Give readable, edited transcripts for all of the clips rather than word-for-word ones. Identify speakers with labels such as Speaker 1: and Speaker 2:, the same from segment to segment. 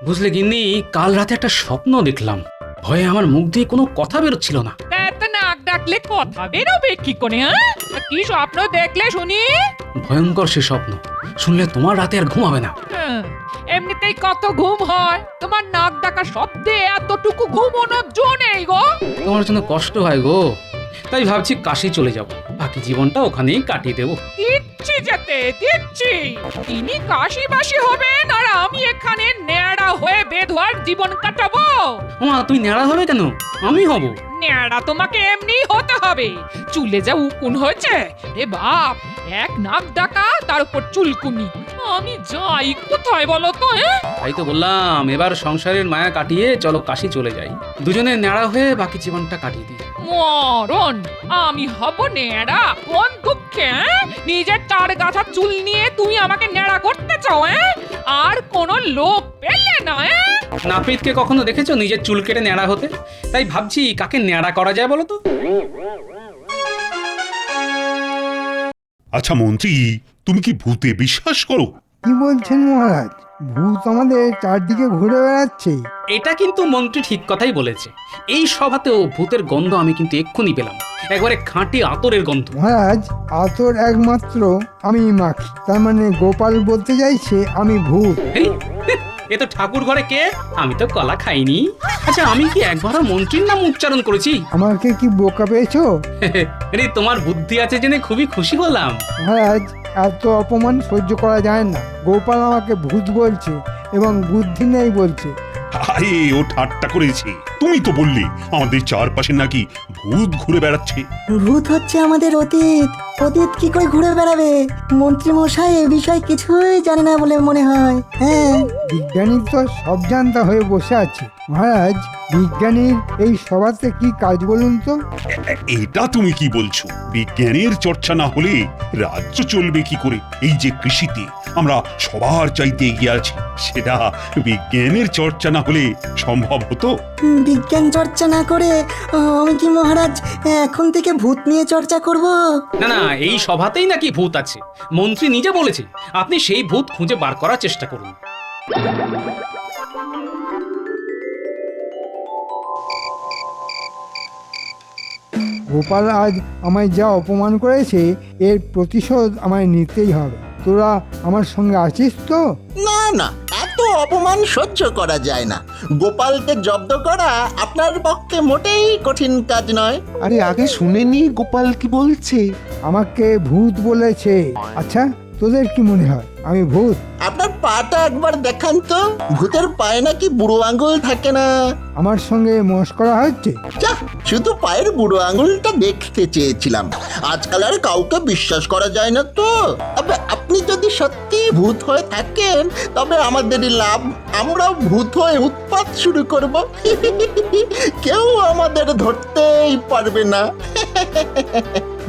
Speaker 1: বুঝলে গিন্নি, কাল রাতে একটা স্বপ্ন দেখলাম। ভয়ে আমার মুখ দিয়ে কোনো কথা বেরোচ্ছিল না।
Speaker 2: এত নাক ডাকলে কথা বেরোবে কি করে? হ্যাঁ, কি স্বপ্ন দেখলে শুনি?
Speaker 1: ভয়ঙ্কর সে স্বপ্ন, শুনলে তোমার রাতে আর ঘুমাবে না।
Speaker 2: হ্যাঁ, এমনিতেই কত ঘুম হয়, তোমার নাক ডাকা শব্দে এতটুকু ঘুমানোর জো নেই গো।
Speaker 1: তোমার জন্য কষ্ট হয় গো, তাই ভাবছি কাশি চলে যাব, বাকি জীবনটা ওখানেই কাটিয়ে দেবো।
Speaker 2: দিচ্ছি যেতে দিচ্ছি, তিনি কাশি বাসি হবেন আর আমি এখানে ন্যাড়া হয়ে বেধোয়ার জীবন কাটাবো।
Speaker 1: ওমা, তুমি ন্যাড়া হবে কেন? আমি হব।
Speaker 2: ন্যাড়া তোমাকে এমনি হতে হবে, চুলে যা উকুন হয়েছে রে বাপ, এক নাক ডাকা তার উপর চুলকুনি। আমি যাই কোথায় বলো তো?
Speaker 1: তাই তো বললাম, এবার সংসারের মায়া কাটিয়ে চলো কাশি চলে যাই, দুজনে ন্যাড়া হয়ে বাকি জীবনটা কাটিয়ে দিই।
Speaker 2: মরণ, আমি হব ন্যাড়া? কোন দুঃখে? নিজের চার গাছা চুল নিয়ে তুমি আমাকে ন্যাড়া করতে চাও? আর কোন লোক পেলে না?
Speaker 1: নাপিতকে কখনো দেখেছো নিজের চুল কেটে ন্যাড়া হতে? তাই ভাবছি কাকে ন্যাড়া করা যায় বলো তো।
Speaker 3: আচ্ছা মন্ত্রী, তুমি কি ভূতে বিশ্বাস করো?
Speaker 4: কি বলছেন মহারাজ? ভূত আমাদের চারদিকে ঘুরে বেড়াচ্ছে।
Speaker 1: এটা কিন্তু মন্ত্রী ঠিক কথাই বলেছে। এই সভাতেও ভূতের গন্ধ আমি কিন্তু এক্ষুনি পেলাম, একবারে খাঁটি আতরের গন্ধ।
Speaker 4: মহারাজ, আতর একমাত্র আমি মাখি, তার মানে গোপাল বলতে চাইছে আমি ভূত।
Speaker 1: এই, এ তো ঠাকুর ঘরে কে? আমি তো কলা খাইনি। আচ্ছা, আমি কি একবারও মন্ত্রীর নাম উচ্চারণ করেছি?
Speaker 4: আমাকে কি বোকা পেয়েছো?
Speaker 1: আরে, তোমার বুদ্ধি আছে জেনে খুবই খুশি হলাম।
Speaker 4: মহারাজ, এত অপমান সহ্য করা যায় না। গোপাল আমাকে ভূত বলছে এবং বুদ্ধি নেই বলছে।
Speaker 3: আরে ও ঠাট্টা করেছে। তুমি তো বললে আমাদের চারপাশে নাকি ভূত ঘুরে বেড়াচ্ছে।
Speaker 5: ভূত হচ্ছে আমাদের অতীত। অতীত কি করে ঘুরে বেড়াবে? মন্ত্রী মশাই এ বিষয়ে কিছুই জানে না বলে মনে হয়। হ্যাঁ,
Speaker 4: বিজ্ঞানী তো সব জানতা হয়ে বসে আছে। মহারাজ, বিজ্ঞানীর এই সভাতে কি কাজ বলুন তো?
Speaker 3: এটা তুমি কি বলছো? বিজ্ঞানের চর্চা না হলে রাজ্য চলবে কি করে? এই যে কৃষিতে আমরা সবার চাইতে এগিয়ে আছি, সেটা বিজ্ঞানের চর্চা না হলে সম্ভব হতো?
Speaker 5: বিজ্ঞান চর্চা না করে আমি কি মহারাজ এখন থেকে ভূত নিয়ে চর্চা করব?
Speaker 1: না না, এই সভাতেই নাকি ভূত আছে। মন্ত্রী নিজে বলেছে, আপনি সেই ভূত খুঁজে বার করার চেষ্টা করুন।
Speaker 4: গোপাল আজ আমায় যা অপমান করেছে, এর প্রতিশোধ আমায় নিতেই হবে। তোরা আমার সঙ্গে আছিস তো?
Speaker 6: না না, এত অপমান সহ্য করা যায় না। গোপালকে জব্দ করা আপনার পক্ষে মোটেই কঠিন কাজ নয়।
Speaker 7: আরে আগে শুনেনি গোপাল কি বলছে?
Speaker 4: আমাকে ভূত বলেছে। আচ্ছা, তোদের কি মনে হয় আমি ভূত?
Speaker 6: আপনার পাটা একবার দেখান তো, ভূতের পায়ে নাকি বুড়ো আঙুল থাকে না?
Speaker 4: আমার সঙ্গে মস্করা হচ্ছে?
Speaker 6: যা, শুধু পায়ের বুড়ো আঙুলটা দেখতে চেয়েছিলাম। আজকাল আর কাউকে বিশ্বাস করা যায় না তো। তবে আপনি যদি সত্যি ভূত হয়ে থাকেন, তবে আমাদেরই লাভ। আমরাও ভূত হয়ে উৎপাত শুরু করব। কেউ আমাদের ধরতেই পারবে না।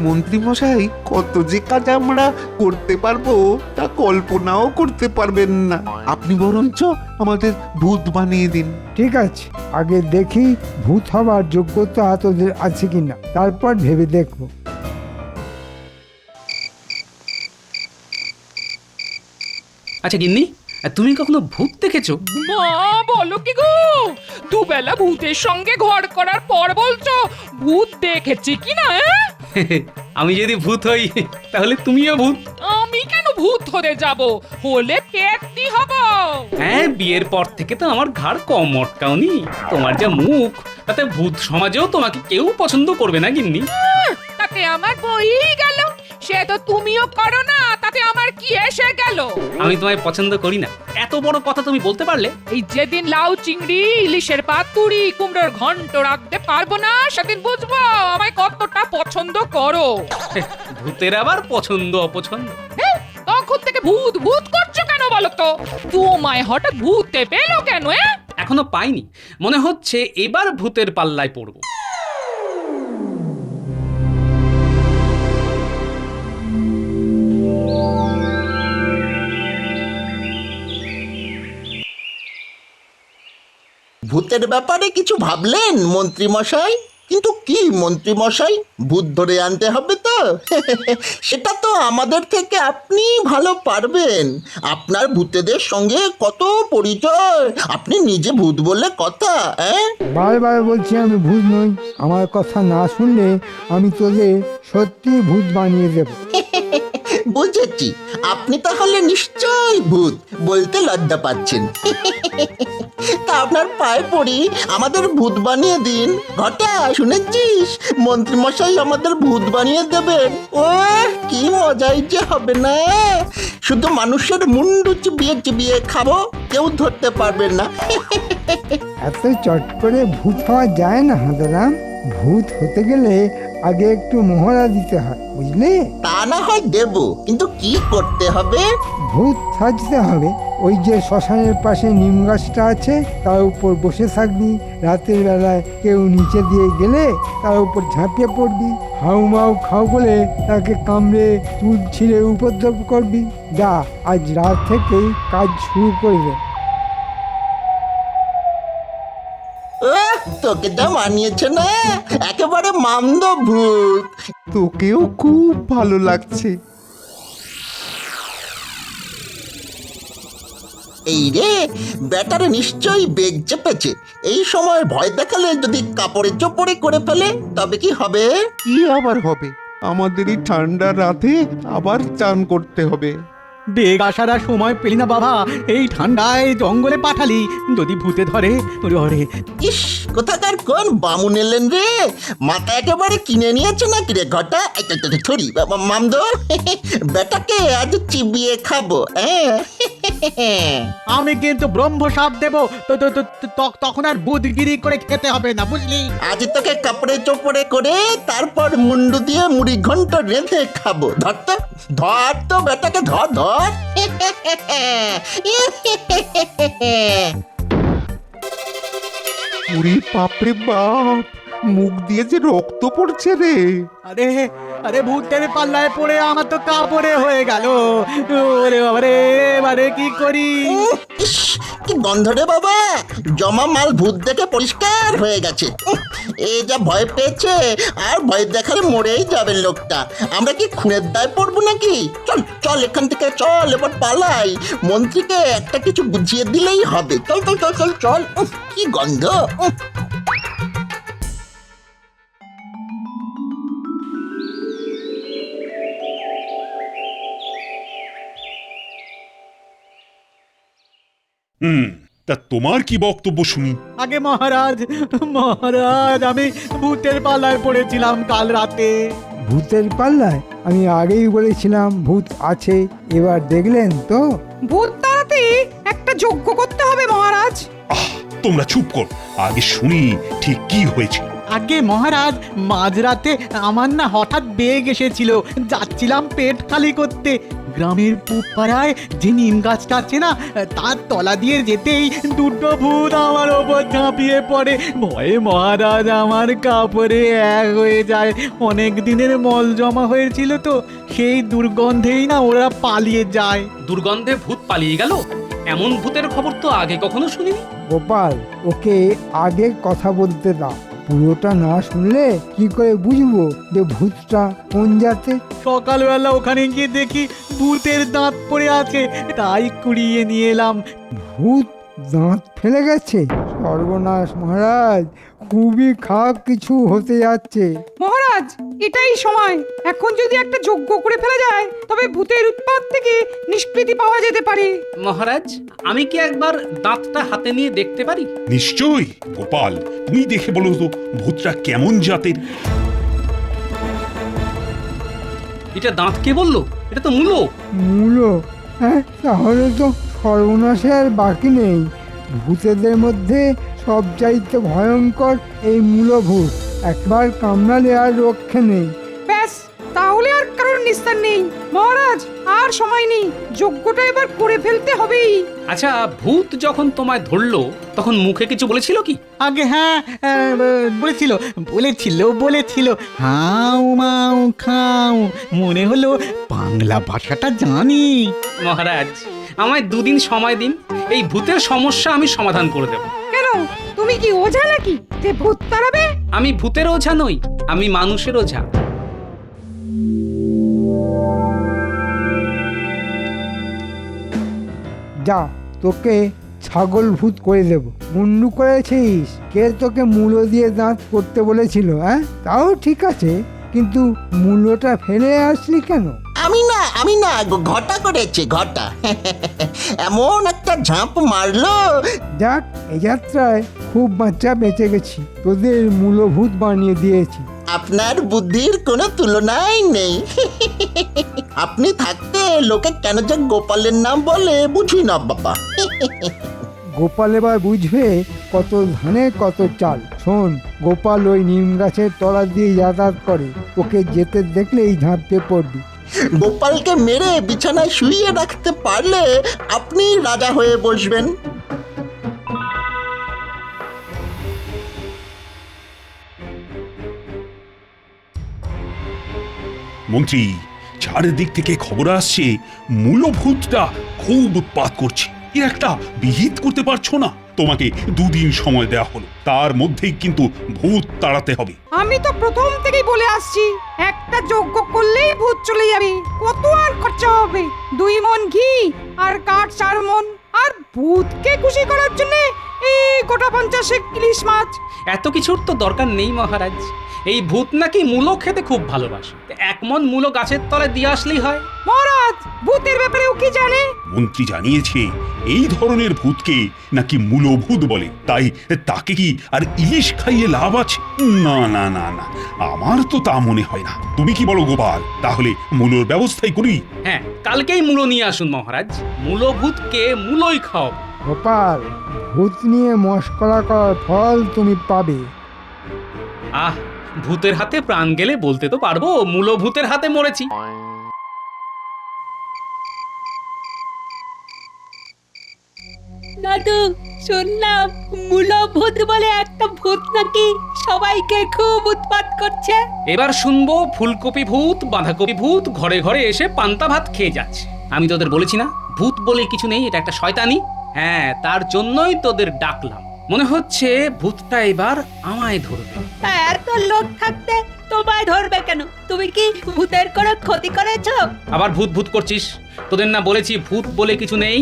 Speaker 7: মন্ত্রী মশাই, কত যে কাজ আমরা করতে পারবো তা কল্পনাও করতে পারবেন না। আপনি বরঞ্চ আমাদের ভূত বানিয়ে দিন।
Speaker 4: ঠিক আছে, আগে দেখি ভূত হবার যোগ্যতা তোদের আছে কিনা, তারপর ভেবে দেখবো।
Speaker 1: আচ্ছা গিন্নি, তুমি কখনো ভূত দেখেছো?
Speaker 2: মা, বলো কি গো? দুবেলা ভূতের সঙ্গে ঘর করার পর বলছো ভূত দেখেছি কিনা?
Speaker 1: আমি যদি ভূত হই, তাহলে তুমিও ভূত।
Speaker 2: আমি কেন ভূত হতে যাব? হলে পেটনি হব।
Speaker 1: হ্যাঁ, বিয়ের পর থেকে তো আমার ঘাড় কম মটকাওনি। তোমার যা মুখ, তাতে ভূত সমাজেও তোমাকে কেউ পছন্দ করবে না গিন্নি।
Speaker 2: তাতে আমার বই গেল, সে তো তুমিও করো না, তাতে আমার কি এসে গেল?
Speaker 1: আমি তোমায় পছন্দ করি না, এত বড় কথা তুমি বলতে পারলে?
Speaker 2: এই যেদিন লাউ চিংড়ি ইলিশের পাতুরি কুমড়োর ঘন্ট রাখতে পারবো না, সেদিন বুঝবো আমায় কতটা পছন্দ করো।
Speaker 1: ভূতের আবার পছন্দ অপছন্দ।
Speaker 2: তখন থেকে ভূত ভূত করছো কেন বলো তো? তোমায় হঠাৎ ভূতে পেলো কেন?
Speaker 1: এখনো পাইনি, মনে হচ্ছে এবার ভূতের পাল্লায় পড়বো।
Speaker 6: ভূতের ব্যাপারে কিছু ভাবলেন মন্ত্রী মশাই? কিন্তু কি মন্ত্রী মশাই, ভূত ধরে আনতে হবে তো? সেটা তো আমাদের থেকে আপনি ভালো পারবেন। আপনার ভূতেদের সঙ্গে কত পরিচয়, আপনি নিজে ভূত বললে কথা।
Speaker 4: বারবার বলছি আমি ভূত নই। আমার কথা না শুনলে আমি তোদের সত্যি ভূত বানিয়ে দেবো।
Speaker 6: বুঝেছি, আপনি তাহলে নিশ্চয়ই ভূত, বলতে লজ্জা পাচ্ছেন। তা আপনার পায়ে পড়ি, আমাদের ভূত বানিয়ে দিন। ঘটা, শুনেছিস মন্ত্রী মশাই আমাদের ভূত বানিয়ে দেবেন? ও কি মজাই যে হবে না! শুধু মানুষের মুন্ডু চিবিয়ে চিবিয়ে খাবো, কেউ ধরতে পারবেন না।
Speaker 4: এত চট করে ভূত হওয়া যায় না হাঁদারাম। ভূত হতে গেলে আগে একটু মহড়া দিতে হয়, বুঝলে?
Speaker 6: তা না হয় দেব, কিন্তু কি করতে হবে?
Speaker 4: ভূত সাজতে হবে। ওই যে শ্মশানের পাশে নিম গাছটা আছে, তার উপর বসে থাকবি। রাতের বেলায় কেউ নিচে দিয়ে গেলে তার উপর ঝাঁপিয়ে পড়বি। হাউ মাউ খাও বলে তাকে কামড়ে চুল ছিঁড়ে উপদ্রব করবি। যা, আজ রাত থেকেই কাজ শুরু করবে।
Speaker 6: তোকে যা মানিয়েছে না, একেবারে মামদ ভূত।
Speaker 7: তোকেও খুব ভালো লাগছে।
Speaker 6: এই রে, ব্যাটারে নিশ্চয়ই বেগ চেপেছে। এই সময় ভয় দেখালে যদি কাপড়ে চোপড়ে করে ফেলে, তবে কি হবে?
Speaker 7: কি আবার হবে? আমাদের এই ঠান্ডা রাতে আবার চান করতে হবে।
Speaker 8: বেগ আসার আর সময় পেলি না বাবা, এই ঠান্ডায় জঙ্গলে পাঠালি, যদি ভূতে ধরে। ওরে
Speaker 6: ইস, কোথাকার কোন বামুন এলেন রে? মাথা একেবারে কিনে নিয়েছে নাকি রে ঘটা? থরি মামদ, বেটাকে আজ চিবিয়ে খাবো।
Speaker 8: আমি কিন্তু ব্রহ্ম সাপ দেবো, তখন আর বুধগিরি করে খেতে হবে না, বুঝলি?
Speaker 6: আজ তোকে কাপড়ে চোপড়ে করে তারপর মুন্ডু দিয়ে মুড়ি ঘন্ট রেঁধে খাবো। ধর তো বেটাকে, ধর ধর।
Speaker 7: ওরে বাপরে বাপ, মুখ দিয়ে যে রক্ত পড়ছে রে।
Speaker 8: আরে আরে ভূতের পাল্লায় পড়ে আমার তো কাপড়ে হয়ে গেল। ওরে বাবারে, এবারে কি করি?
Speaker 6: ইস, কি গন্ধ রে বাবা! জমা মাল ভূত দেখে পরিষ্কার হয়ে গেছে। এ যা ভয় পেয়েছে, আর ভয় দেখালে মরেই যাবে লোকটা। আমরা কি খুনের দায় পড়বো নাকি? চল চল, এখান থেকে চল, এবার পালাই। মন্ত্রীকে একটা কিছু বুঝিয়ে দিলেই হবে। চল চল চল চল চল। কি গন্ধ!
Speaker 3: তা তোমার কি বক্তব্য শুনি?
Speaker 8: আগে মহারাজ, মহারাজ, আমি ভূতের পাল্লায় পড়েছিলাম কাল রাতে।
Speaker 4: ভূতের পাল্লায়? আমি আগেই বলেছিলাম ভূত আছে, এবার দেখলেন তো?
Speaker 2: ভূত তাড়াতে একটা যজ্ঞ করতে হবে মহারাজ।
Speaker 3: তোমরা চুপ কর, আগে শুনি ঠিক কি হয়েছে।
Speaker 8: আগে মহারাজ, মাঝরাতে আমার না হঠাৎ বেগ এসেছিল। যাচ্ছিলাম পেট খালি করতে। গ্রামের পূব পাড়ায় যে নিম গাছটা আছে না, তার তলা দিয়ে যেতেই দুটো ভূত আমার ওপর ঝাঁপিয়ে পড়ে। ভয়ে মহারাজ আমার কাপড়ে এক হয়ে যায়। অনেক দিনের মল জমা হয়েছিল তো, সেই দুর্গন্ধেই না ওরা পালিয়ে যায়।
Speaker 1: দুর্গন্ধে ভূত পালিয়ে গেল? এমন ভূতের খবর তো আগে কখনো শুনিনি।
Speaker 4: গোপাল, ওকে আগে কথা বলতে দাও। পুরোটা না শুনলে কি করে বুঝবো যে ভূতটা কোন জাতের?
Speaker 8: সকালবেলা ওখানে গিয়ে দেখি ভূতের দাঁত পড়ে আছে, তাই কুড়িয়ে নিয়ে এলাম।
Speaker 4: ভূত দাঁত ফেলে গেছে? সর্বনাশ মহারাজ, খুবই খারাপ কিছু হতে যাচ্ছে।
Speaker 2: মহারাজ, এটাই সময়। এখন যদি একটা যজ্ঞ করে ফেলা যায়, তবে ভূতের উৎপাত থেকে নিষ্কৃতি পাওয়া যেতে পারে।
Speaker 1: মহারাজ, আমি কি একবার দাঁতটা হাতে নিয়ে দেখতে পারি?
Speaker 3: নিশ্চয়ই। গোপাল, তুমি দেখে বলো তো ভূতটা কেমন জাতের।
Speaker 1: এটা দাঁত কে বললো? এটা তো মূলো।
Speaker 4: মূলো? হ্যাঁ, তাহলে তো সর্বনাশে আর বাকি নেই। ভূতেদের মধ্যে সবচাইতে ভয়ঙ্কর এই মূলভূত। একবার কামড়ালে আর রক্ষে নেই।
Speaker 2: ব্যাস, তাহলে আর কারোর নিস্তার নেই। মহারাজ, আর সময় নেই, যজ্ঞটা এবার করে ফেলতে হবেই।
Speaker 1: আচ্ছা, ভূত যখন তোমায় ধরলো তখন মুখে কিছু বলেছিল কি?
Speaker 8: আগে হ্যাঁ, বলেছিল বলেছিল বলেছিল হাউ মাউ খাও। মনে হলো বাংলা ভাষাটা জানি।
Speaker 1: মহারাজ, আমায় 2 দিন সময় দিন, এই ভূতের সমস্যা আমি সমাধান করে দেব।
Speaker 2: কেন, তুমি কি ওঝা নাকি যে ভূত তাড়াবে?
Speaker 1: আমি ভূতের ওঝা নই, আমি মানুষের ওঝা।
Speaker 4: যা, তোকে ছাগল ভূত করে দেব। মুন্ডু করেছিস? কে তোকে মূলো দিয়ে দাঁত করতে বলেছিল? হ্যাঁ, তাও ঠিক আছে, কিন্তু মূলোটা ফেলে আসলি কেন?
Speaker 6: আমি না ঘটা করেছে, ঘটা। এমন একটা ঝাঁপ মারলো।
Speaker 4: যাক, এই যাত্রায় খুব বাচ্চা বেঁচে গেছি, তোদের মূলভূত বানিয়ে দিয়েছি।
Speaker 6: আপনার বুদ্ধির কোনো তুলনাই নেই। আপনি থাকতে লোকে কেন যে গোপালের নাম বলে বুঝি না বাবা।
Speaker 4: গোপাল এবার বুঝবে কত ধানে কত চাল। শোন, গোপাল ওই নিম গাছের তলা দিয়ে যাতায়াত করে, ওকে যেতে দেখলেই ঝাঁপিয়ে পড়বি।
Speaker 6: গোপালকে মেরে বিছানায় শুইয়ে রাখতে পারলে আপনি রাজা হয়ে বসবেন।
Speaker 3: মন্ত্রী, চারিদিক থেকে খবর আসছে মূলভূতটা খুব উৎপাত করছে। এর একটা বিহিত করতে পারছো না? তোমাকে 2 দিন সময় দেওয়া হলো, তার মধ্যেই কিন্তু ভূত তাড়াতে হবে।
Speaker 9: আমি তো প্রথম থেকেই বলে আসছি, একটা যজ্ঞ করলেই ভূত চলে যাবে। কত আর খরচা হবে? 2 মণ ঘি আর কাঠ 4 মণ। আর ভূতকে খুশি করার জন্য এই গোটা 50 ইলিশ মাছ।
Speaker 1: এত কিছুর তো দরকার নেই মহারাজ। এই ভূত নাকি মূলো খেতে খুব ভালোবাসে। 1 মণ মূলো গাছের তলায় দিয়ে আসলেই হয়।
Speaker 9: মহারাজ, ভূতের ব্যাপারেও কি জানে?
Speaker 3: মন্ত্রী জানিয়েছে এই ধরনের ভূতকে নাকি মূলভূত বলে, তাই তাকে কি আর ইলিশ খাইয়ে লাভ আছে? না না না না, আমার তো তা মনে হয় না। তুমি কি বলো গোপাল? তাহলে মূলোর ব্যবস্থাই করি।
Speaker 1: হ্যাঁ, কালকেই মূলো নিয়ে আসুন মহারাজ। মূলভূতকে মূলোই খাও।
Speaker 4: গোপাল, ভূত নিয়ে মশকরা করার ফল তুমি পাবে।
Speaker 1: আহ, ভূতের হাতে প্রাণ গেলে বলতে তো পারবো মূলভূতের হাতে মরেছি।
Speaker 10: দাদু, শুনলাম মূলভূত বলে একটা ভূত নাকি সবাইকে খুব উৎপাত করছে।
Speaker 1: এবার শুনবো ফুলকপি ভূত, বাঁধাকপি ভূত ঘরে ঘরে এসে পান্তা ভাত খেয়ে যাচ্ছে। আমি তোদের বলেছি না, ভূত বলে কিছু নেই, এটা একটা শয়তানি। হ্যাঁ, তার জন্যই তোদের ডাকলাম। মনে হচ্ছে ভূতটা এবার আমায় ধরবে।
Speaker 10: তা এত লোক থাকতে তোমায় ধরবে কেন? তুমি কি ভূতের কোনো ক্ষতি করেছো?
Speaker 1: আবার ভূত ভূত করছিস? তোদের না বলেছি ভূত বলে কিছু নেই?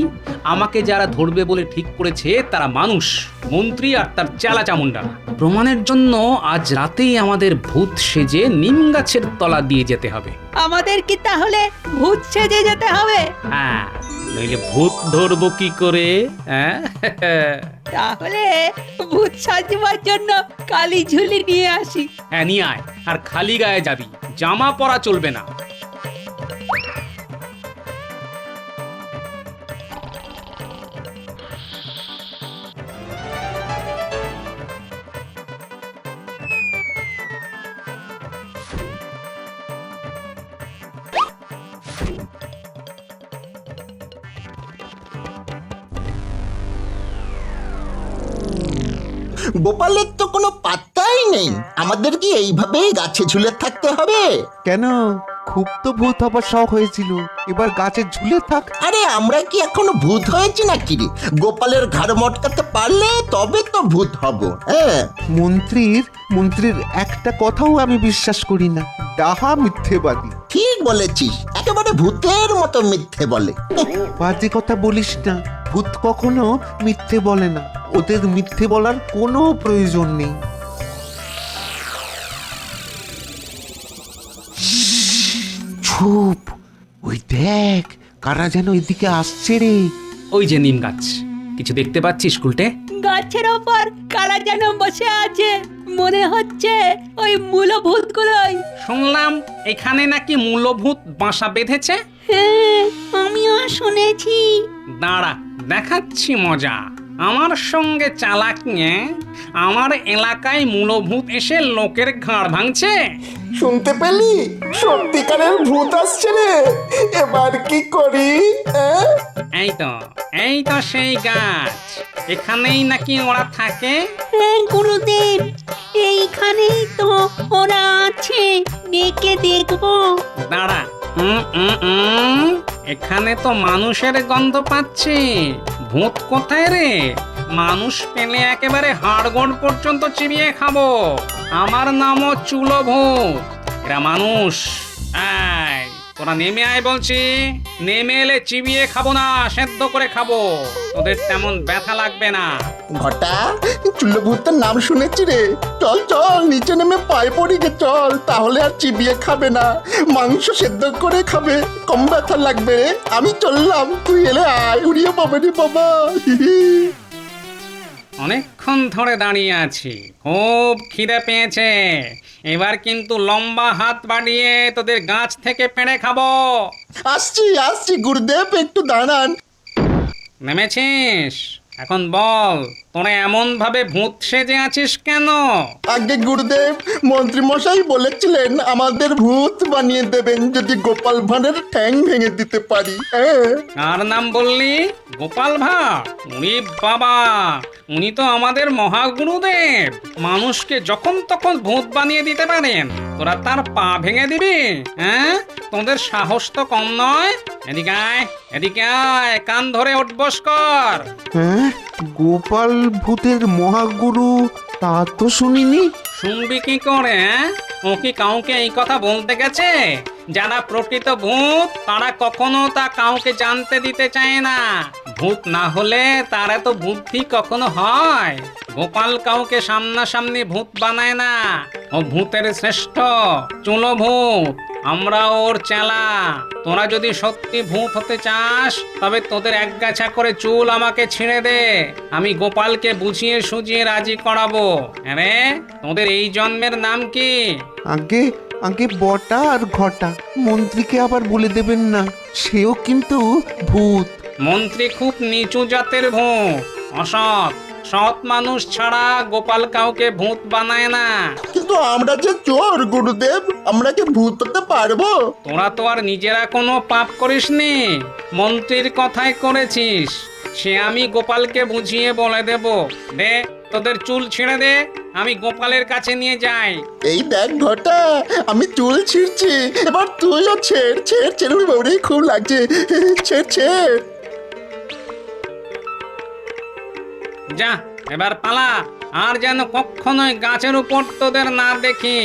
Speaker 1: আমাকে যারা ধরবে বলে ঠিক করেছে তারা মানুষ, মন্ত্রী আর তার চেলা চামুন্ডা। প্রমাণের জন্য আজ রাতেই আমাদের ভূত সেজে নিম গাছের তলা দিয়ে যেতে হবে।
Speaker 10: আমাদের কি তাহলে ভূত সেজে যেতে হবে?
Speaker 1: হ্যাঁ, নইলে ভূত ধরবো কি করে? হ্যাঁ,
Speaker 10: তাহলে ভূত সাজবার জন্য কালি ঝুলি নিয়ে আসি।
Speaker 1: হ্যাঁ, নিয়ে আয়। আর খালি গায়ে যাবি, জামা পরা চলবে না।
Speaker 6: গোপালের তো কোনো পাত্তাই নেই। আমাদের কি এইভাবেই গাছে ঝুলে থাকতে হবে?
Speaker 7: কেন? খুব তো ভূত হবার শখ হয়েছিল, এবার গাছে ঝুলে থাক।
Speaker 6: আরে আমরা কি এখনো ভূত হয়েছি নাকি রে? গোপালের ঘাড় মটকাতে পারলে তবে তো ভূত হব। হ্যাঁ,
Speaker 7: মন্ত্রীর একটা কথাও আমি বিশ্বাস করি না। ডাহা মিথ্যেবাদী।
Speaker 6: ঠিক বলেছিস, একেবারে ভূতের মতো মিথ্যে বলে।
Speaker 7: বাজে কথা বলিস না। ভূত কখনো মিথ্যে বলে না, ওদের মিথ্যে বলার কোনো প্রয়োজন নেই। চুপ, ওই দেখ কারা যেন এদিকে আসছে রে।
Speaker 1: ওই যে নিম গাছ, কিছু দেখতে পাচ্ছিস উল্টে?
Speaker 10: গাছের ওপর কারা যেন বসে আছে, মনে হচ্ছে ওই মূলভূতগুলোই।
Speaker 1: শুনলাম এখানে নাকি মূলভূত বাসা বেঁধেছে।
Speaker 10: হ্যাঁ, আমিও শুনেছি।
Speaker 1: দাঁড়া, দেখাচ্ছি মজা। আমার সঙ্গে চালাক নিয়ে আমার এলাকায় মূলভূত এসে লোকের ঘাড় ভাঙছে।
Speaker 6: শুনতে পেলি? সত্যিকারের ভূত আসছে রে। এবার কি করি?
Speaker 1: এই তো সেই গাছ। এখানেই নাকি ওরা থাকে।
Speaker 10: হ্যাঁ গুরুদেব, এইখানেই তো ওরা আছে। ডেকে দেখবো।
Speaker 1: দাঁড়া, এখানে তো মানুষের গন্ধ পাচ্ছি। ভূত কোথায় রে? মানুষ পেলে একেবারে হাড়গোড় পর্যন্ত চিবিয়ে খাবো। আমার নামও চুলো ভূত। এরা মানুষ। তোরা তোরা নেমে আয় বলছি। নেমে এলে চিবিয়ে খাবো না, সেদ্ধ করে খাবো। তোদের তেমন ব্যথা লাগবে না।
Speaker 6: ঘটা, চুল্লভূতের নাম শুনেছি রে। চল চল, নিচে নেমে পায়ে পড়ি গে, চল। তাহলে আর চিবিয়ে খাবে না, মাংস সেদ্ধ করে খাবে, কম ব্যথা লাগবে রে। আমি চললাম, তুই এলে আয়। উড়িয়ে পাবে রে বাবা।
Speaker 1: অনেকক্ষণ ধরে দাঁড়িয়ে আছি, খুব খিদে পেয়েছে। এবার কিন্তু লম্বা হাত বাড়িয়ে তোদের গাছ থেকে পেড়ে খাবো।
Speaker 6: আসছি আসছি গুরুদেব, একটু দাঁড়ান।
Speaker 1: নেমেছিস? এখন বল, তোরা এমন ভাবে ভূত সেজে আছিস কেন?
Speaker 6: আগে গুরুদেব, মন্ত্রী মশাই বলেছিলেন আমাদের ভূত বানিয়ে দেবেন যদি গোপাল ভাঁড়ের ঠ্যাং ভেঙে দিতে পারি।
Speaker 1: কার নাম বললি? গোপাল ভাঁড়? উনি বাবা, উনি তো আমাদের মহাগুরুদেব। মানুষকে যখন তখন ভূত বানিয়ে দিতে পারেন, তোরা তার পা ভেঙে দিবি? হ্যাঁ, তোদের সাহস তো কম নয়। এদিকে আয়, এদিকে আয়, কান ধরে উঠবস কর।
Speaker 7: হ্যাঁ, গোপাল ভূতের মহাগুরু তা তো শুনিনি।
Speaker 1: শুনবি কি করে? ও কি কাউকে এই কথা বলতে গেছে? যারা প্রকৃত ভূত তারা কখনো তা কাউকে জানতে দিতে চায় না। ভূত না হলে তার এত বুদ্ধি কখনো হয়? গোপাল কাউকে সামনাসামনি ভূত বানায় না। ও ভূতের শ্রেষ্ঠ, চুলো ভূত। আমরা ওর চেলা। তোরা যদি সত্যি ভূত হতে চাস তবে তোদের একগাছা করে চুল আমাকে ছিঁড়ে দে, আমি গোপালকে বুঝিয়ে সুজিয়ে রাজি করাবো। আরে তোদের এই জন্মের নাম কি?
Speaker 7: আগে আগে বটা আর ঘটা, মন্ত্রীকে আবার বলে দেবেন না, সেও কিন্তু ভূত।
Speaker 1: মন্ত্রী খুব নিচু জাতের ভূত, অসৎ। সৎ মানুষ ছাড়া গোপাল কাউকে ভূত বানায় না।
Speaker 6: কিন্তু আমরা যে চোর গুরুদেব, আমরা কি ভূত হতে পারবো?
Speaker 1: তোরা তো আর নিজেরা কোনো পাপ করিসনি, মন্ত্রীর কথাই করেছিস। সে আমি গোপালকে বুঝিয়ে বলে দেব। দে তোদের চুল ছিঁড়ে দে, আমি গোপালের কাছে নিয়ে যাই।
Speaker 6: এই দেখ ঘটা, আমি চুল ছিঁড়ছি, এবার তুইও ছেড় ছেড় ছেড়ে। বাবরে খুব লাগছে, ছেড় ছেড়।
Speaker 1: যা এবার পালা, আর যেন কখনোই গাছের উপর তোদের না দেখি।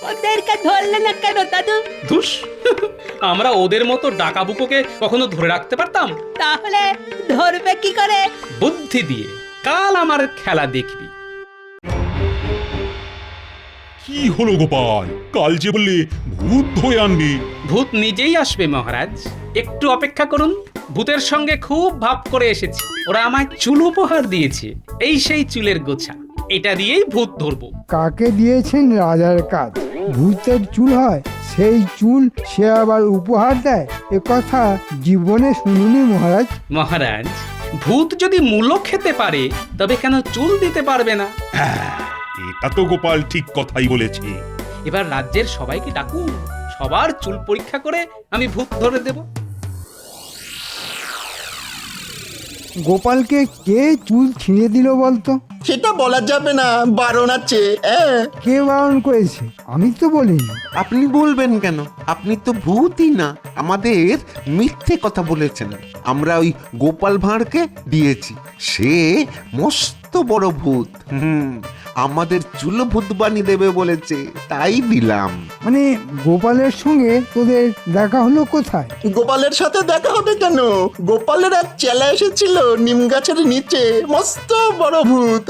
Speaker 10: ওদেরকে ধরলে না কেন দাদু?
Speaker 1: ধুস, আমরা ওদের মতো ডাকাবুকোকে কখনো ধরে রাখতে পারতাম?
Speaker 10: তাহলে ধরবে কি করে?
Speaker 1: বুদ্ধি দিয়ে। কাল আমার খেলা দেখবি।
Speaker 3: কি হলো গোপাল, কাল যে বললে ভূত ধরে আনবি?
Speaker 1: ভূত নিজেই আসবে মহারাজ, একটু অপেক্ষা করুন। ভূতের সঙ্গে খুব ভাব করে এসেছি। ওরা আমায় চুল উপহার দিয়েছে, এই সেই চুলের গোছা। এটা দিয়েই ভূত ধরবো।
Speaker 4: কাকে দিয়েছেন রাজার কাজ? ভূতের চুল হয়, সেই চুল সে আবার উপহার দেয়? এ কথা জীবনে শুনিনি মহারাজ।
Speaker 1: মহারাজ, ভূত যদি মূলো খেতে পারে তবে কেন চুল দিতে পারবে না?
Speaker 3: হ্যাঁ, এটা তো গোপাল ঠিক কথাই বলেছে।
Speaker 1: এবার রাজ্যের সবাইকে ডাকুন, সবার চুল পরীক্ষা করে আমি ভূত ধরে দেব।
Speaker 4: গোপালকে কে চুল ছিঁড়ে দিল বলতো?
Speaker 6: সেটা বলা যাবে না, বারণ আছে।
Speaker 4: কে বারণ করেছে? আমি তো বলিনি।
Speaker 7: আপনি বলবেন কেন? আপনি তো ভূতই না, আমাদের মিথ্যে কথা বলেছেন। আমরা ওই গোপাল ভাঁড়কে দিয়েছি, সে মস্ত বড় ভূত। আমাদের চুল ভূত বানিয়ে দেবে বলেছে, তাই দিলাম।
Speaker 4: মানে গোপালের সঙ্গে তোদের দেখা হলো কোথায়?
Speaker 6: গোপালের সাথে দেখা হবে কেন? গোপালের এক চেলা এসেছিল নিম গাছের নিচে, মস্ত বড় ভূত।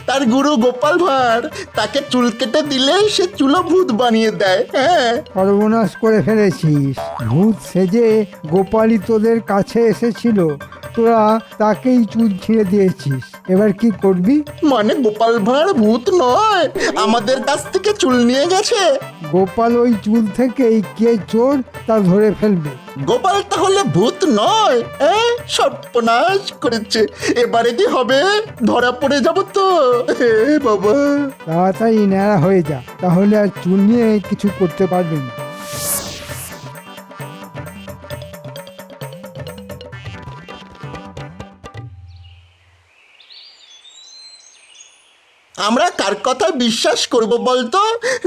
Speaker 6: তার গুরু গোপাল ভাঁড়, তাকে চুল কেটে দিলে সে চুলো ভূত বানিয়ে দেয়।
Speaker 4: সর্বনাশ করে ফেলেছিস। ভূত সেজে গোপালই তোদের কাছে এসেছিল, তোরা তাকেই চুল ছিঁড়ে দিয়েছিস। এবার কি করবি?
Speaker 6: মানে গোপাল ভাঁড় ভূত নয়, আমাদের কাছ থেকে চুল নিয়ে গেছে।
Speaker 4: গোপাল ওই চুল থেকেই কে চোর তা ধরে ফেলবে।
Speaker 6: গোপাল তাহলে ভূত নয়? সর্বনাশ করেছে। এবারে কি হবে? ধরা পড়ে যাব তো। বাবা,
Speaker 4: তাড়াতাড়ি ন্যাড়া হয়ে যা, তাহলে আর চুল নিয়ে কিছু করতে পারবে না।
Speaker 6: আমরা কার কথা বিশ্বাস করব বলতো?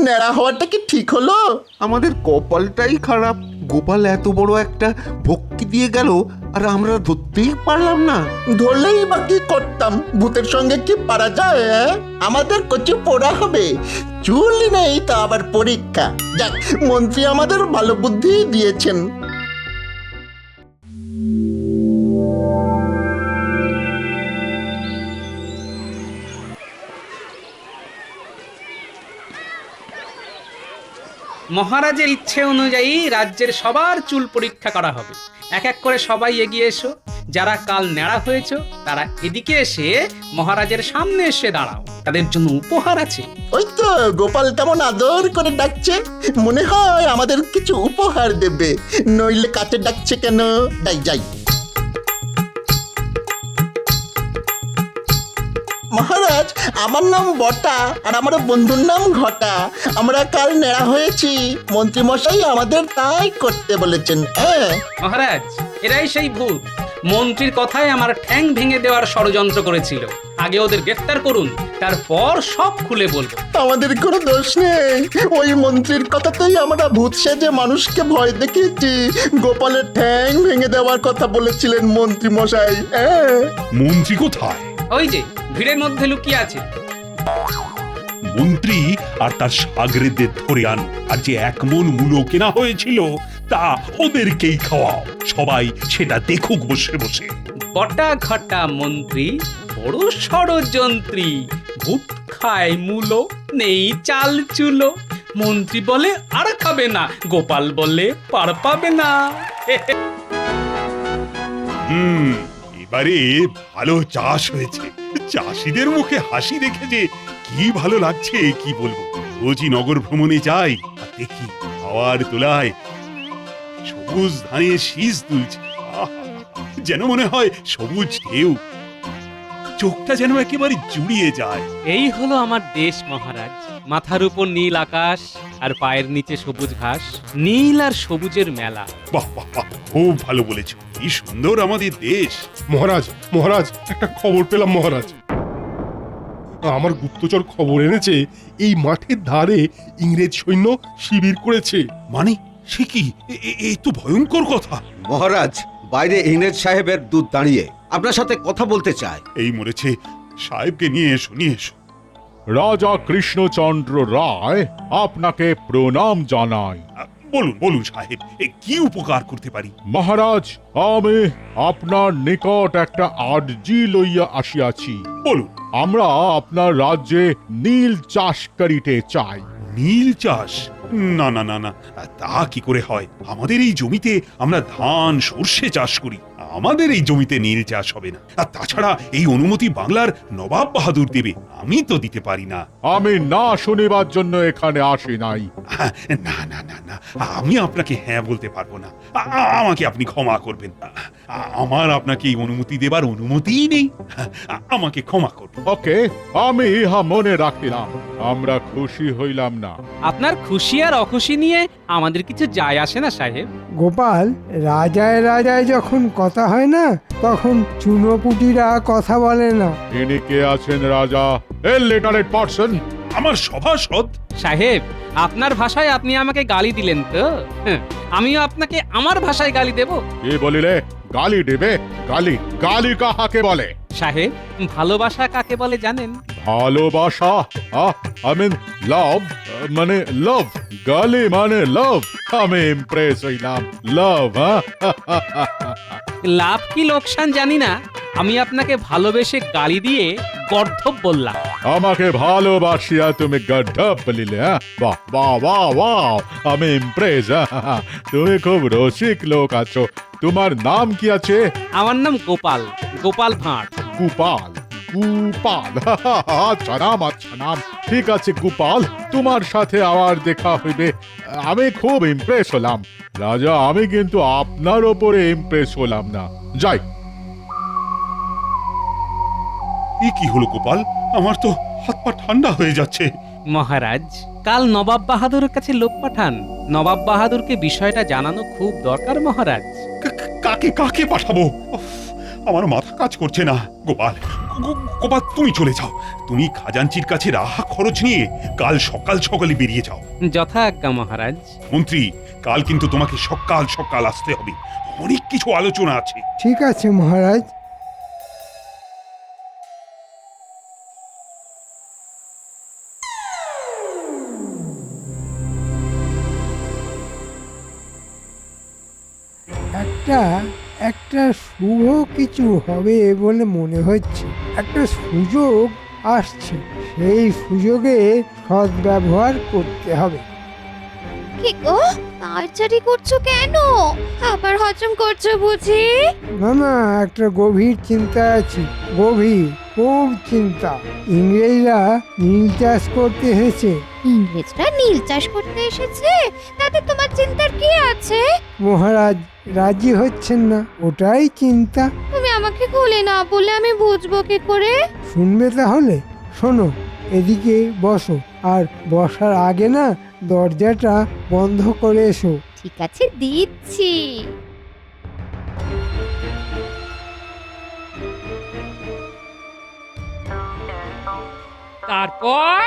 Speaker 6: ন্যাড়া হওয়াটা কি ঠিক হলো?
Speaker 7: আমাদের কপালটাই খারাপ, গোপাল এত বড় একটা ভক্তি দিয়ে গেল আর আমরা ধরতেই পারলাম না।
Speaker 6: ধরলেই বা কি করতাম? ভূতের সঙ্গে কি পারা যায়? আমাদের কচু পোড়া হবে, চুল নেই তা আবার পরীক্ষা। যাক, মন্ত্রী আমাদের ভালো বুদ্ধি দিয়েছেন।
Speaker 1: মহারাজের ইচ্ছে অনুযায়ী রাজ্যের সবার চুল পরীক্ষা করা হবে। এক এক করে সবাই এগিয়ে এসো। যারা কাল ন্যাড়া হয়েছ তারা এদিকে এসে মহারাজের সামনে এসে দাঁড়াও, তাদের জন্য উপহার আছে।
Speaker 6: ওই তো গোপাল কেমন আদর করে ডাকছে, মনে হয় আমাদের কিছু উপহার দেবে, নইলে কাছে ডাকছে কেন? যাই যাই। মহারাজ, আমার নাম বটা আর আমার বন্ধুর নাম ঘটা। আমরা কাল নেড়া হয়েছি, মন্ত্রী মশাই আমাদের তাই করতে বলেছেন। হ্যাঁ
Speaker 1: মহারাজ, এরাই সেই ভূত। মন্ত্রীর কথায় আমার ঠ্যাং ভেঙে দেওয়ার ষড়যন্ত্র করেছিল। আগে ওদের গ্রেফতার করুন, তারপর সব খুলে বলবো।
Speaker 6: আমাদের কোনো দোষ নেই, ওই মন্ত্রীর কথাতেই আমরা ভূত সেজে মানুষকে ভয় দেখিয়েছি। গোপালের ঠ্যাং ভেঙে দেওয়ার কথা বলেছিলেন মন্ত্রী মশাই। হ্যাঁ,
Speaker 3: মন্ত্রী কোথায়?
Speaker 1: ওই যে ভিড়ের মধ্যে লুকিয়ে আছে।
Speaker 3: মন্ত্রী আর তার সাগরেদের ধরে আনো, আর যে 1 মণ মূলো কেনা হয়েছিল তা ওদেরকেই খাওয়াও। সবাই সেটা দেখুক বসে বসে।
Speaker 1: বটা ঘটা মন্ত্রী বড় ষড়যন্ত্রী, ভূত খায় মূলো, নেই চাল চুলো। মন্ত্রী বলে আর খাবে না, গোপাল বলে পার পাবে না।
Speaker 3: এবারে ভালো চাষ হয়েছে। চাষিদের মুখে হাসি দেখে যে কি ভালো লাগছে কি বলবো। রোজই নগর ভ্রমণে যাই আর দেখি হাওয়ার তোলায় সবুজ ধানে শীষ দুলছে। যেন মনে হয় সবুজ ঢেউ, চোখটা যেন একেবারে জুড়িয়ে যায়।
Speaker 11: এই হলো আমার দেশ মহারাজ। মাথার উপর নীল আকাশ আর পায়ের নিচে সবুজ ঘাস, নীল আর সবুজের মেলা।
Speaker 3: বাহ বাহ বাহ, খুব ভালো বলেছো। কি সুন্দর আমাদের দেশ।
Speaker 12: মহারাজ, মহারাজ, একটা খবর পেলাম মহারাজ। আমার গুপ্তচর খবর এনেছে এই মাঠের ধারে ইংরেজ সৈন্য শিবির করেছে।
Speaker 3: মানে সে কি? এই তো ভয়ঙ্কর কথা।
Speaker 13: মহারাজ, বাইরে ইংরেজ সাহেবের দূত দাঁড়িয়ে আপনার সাথে কথা বলতে চায়।
Speaker 3: এই মরেছে, সাহেবকে নিয়ে এসো, নিয়ে এসো।
Speaker 12: রাজা কৃষ্ণচন্দ্র রায় আপনাকে প্রণাম জানাই।
Speaker 3: বলুন বলুন সাহেব, কি উপকার করতে পারি?
Speaker 12: মহারাজ, আমি আপনার নিকট একটা আর্জি লইয়া আসিয়াছি।
Speaker 3: বলুন।
Speaker 12: আমরা আপনার রাজ্যে নীল চাষ করিতে চাই।
Speaker 3: নীল চাষ? না না না না, তা কি করে হয়? আমাদের এই জমিতে আমরা ধান সর্ষে চাষ করি, আমাদের এই জমিতে নীল চাষ হবে না। আর তাছাড়া এই অনুমতি বাংলার নবাব বাহাদুর দেবে, আমি তো দিতে পারি না।
Speaker 12: আমি না শুনিবার জন্য এখানে আসি নাই।
Speaker 3: না না না না, আমি আপনাকে হ্যাঁ বলতে পারবো না। আমাকে আপনি ক্ষমা করবেন। আমার আপনাকে এই অনুমতি দেবার অনুমতিই নেই। আমাকে ক্ষমা করবেন।
Speaker 12: ওকে, আমি ইহা মনে রাখিলাম। আমরা খুশি হইলাম না।
Speaker 11: আপনার খুশি আর অখুশি নিয়ে আমাদের কিছু যায় আসে না সাহেব।
Speaker 4: গোপাল, রাজায় রাজায় যখন কথা হয় না, তখন চুনোপুটিরা কথা বলে না।
Speaker 12: ইনি কে আছেন রাজা? এ লেটারেড পারসন।
Speaker 3: আমার সভাসদ।
Speaker 11: সাহেব, আপনার ভাষায় আপনি আমাকে গালি দিলেন তো, আমিও আপনাকে আমার ভাষায় গালি দেব।
Speaker 12: কে বলিলে গালি দেবে? গালি গালি কাহাকে বলে?
Speaker 11: সাহেব, ভালোবাসা কাকে বলে জানেন?
Speaker 12: ভালোবাসা? আই মিন লাভ, মানে লাভ। গালি মানে লাভ। আমি ইমপ্রেস হইলাম। লাভ?
Speaker 11: লাভ কি লোকসান জানি না, আমি আপনাকে ভালোবেসে গালি দিয়ে গর্ধব বললাম।
Speaker 12: আমাকে ভালোবাসিয়া তুমি গর্ধব বলিলে? বাহ বাহ বাহ বাহ, আমি ইমপ্রেস। তুমি খুব রসিক লোক আছো। তোমার নাম কি আছে?
Speaker 11: আমার নাম গোপাল, গোপাল ভাঁড়।
Speaker 12: গোপাল, গোপাল, আচ্ছা নাম, আচ্ছা নাম। ঠিক আছে গোপাল, তোমার সাথে আবার দেখা হইবে। আমি খুব ইমপ্রেস হলাম রাজা। আমি কিন্তু আপনার ওপরে ইমপ্রেস হলাম না। যাই।
Speaker 3: কি হলো গোপাল? আমার তো হাত পা ঠান্ডা হয়ে যাচ্ছে।
Speaker 11: মহারাজ, কাল নবাব বাহাদুরের কাছে লোক পাঠান। নবাব বাহাদুরকে বিষয়টা জানানো খুব দরকার মহারাজ।
Speaker 3: কাকে কাকে পাঠাবো? আমার মাথা কাজ করছে না। গোপাল, গোপাল তুমি চলে যাও। তুমি খাজাঞ্চির কাছে রাহা খরচ নিয়ে কাল সকাল সকালে বেরিয়ে যাও।
Speaker 11: যথাজ্ঞা মহারাজ।
Speaker 3: মন্ত্রী, কাল কিন্তু তোমাকে সকাল সকাল আসতে হবে, অনেক কিছু আলোচনা আছে।
Speaker 4: ঠিক আছে মহারাজ। একটা শুভ কিছু হবে বলে মনে হচ্ছে। একটা সুযোগ আসছে, সেই সুযোগে সদ্ব্যবহার করতে হবে।
Speaker 14: কি গো, তাড়াতাড়ি করছো কেন? আবার হজম করছো বুঝি?
Speaker 4: না না, একটা গভীর চিন্তা আছে, গভীর, খুব চিন্তা। ইংরেজরা নীল চাষ করতে এসেছে।
Speaker 14: ইংরেজরা নীল চাষ করতে এসেছে? তাতে তোমার চিন্তার কি আছে?
Speaker 4: মহারাজ রাজি হচ্ছেন না, ওটাই চিন্তা।
Speaker 14: তুমি আমাকে খুলে না বলে আমি বুঝবো কি করে?
Speaker 4: শুনবে তাহলে? শোনো, এদিকে বসো, আর বসার আগে না দরজাটা বন্ধ করে এসো।
Speaker 14: ঠিক আছে, দিচ্ছি।
Speaker 2: তারপর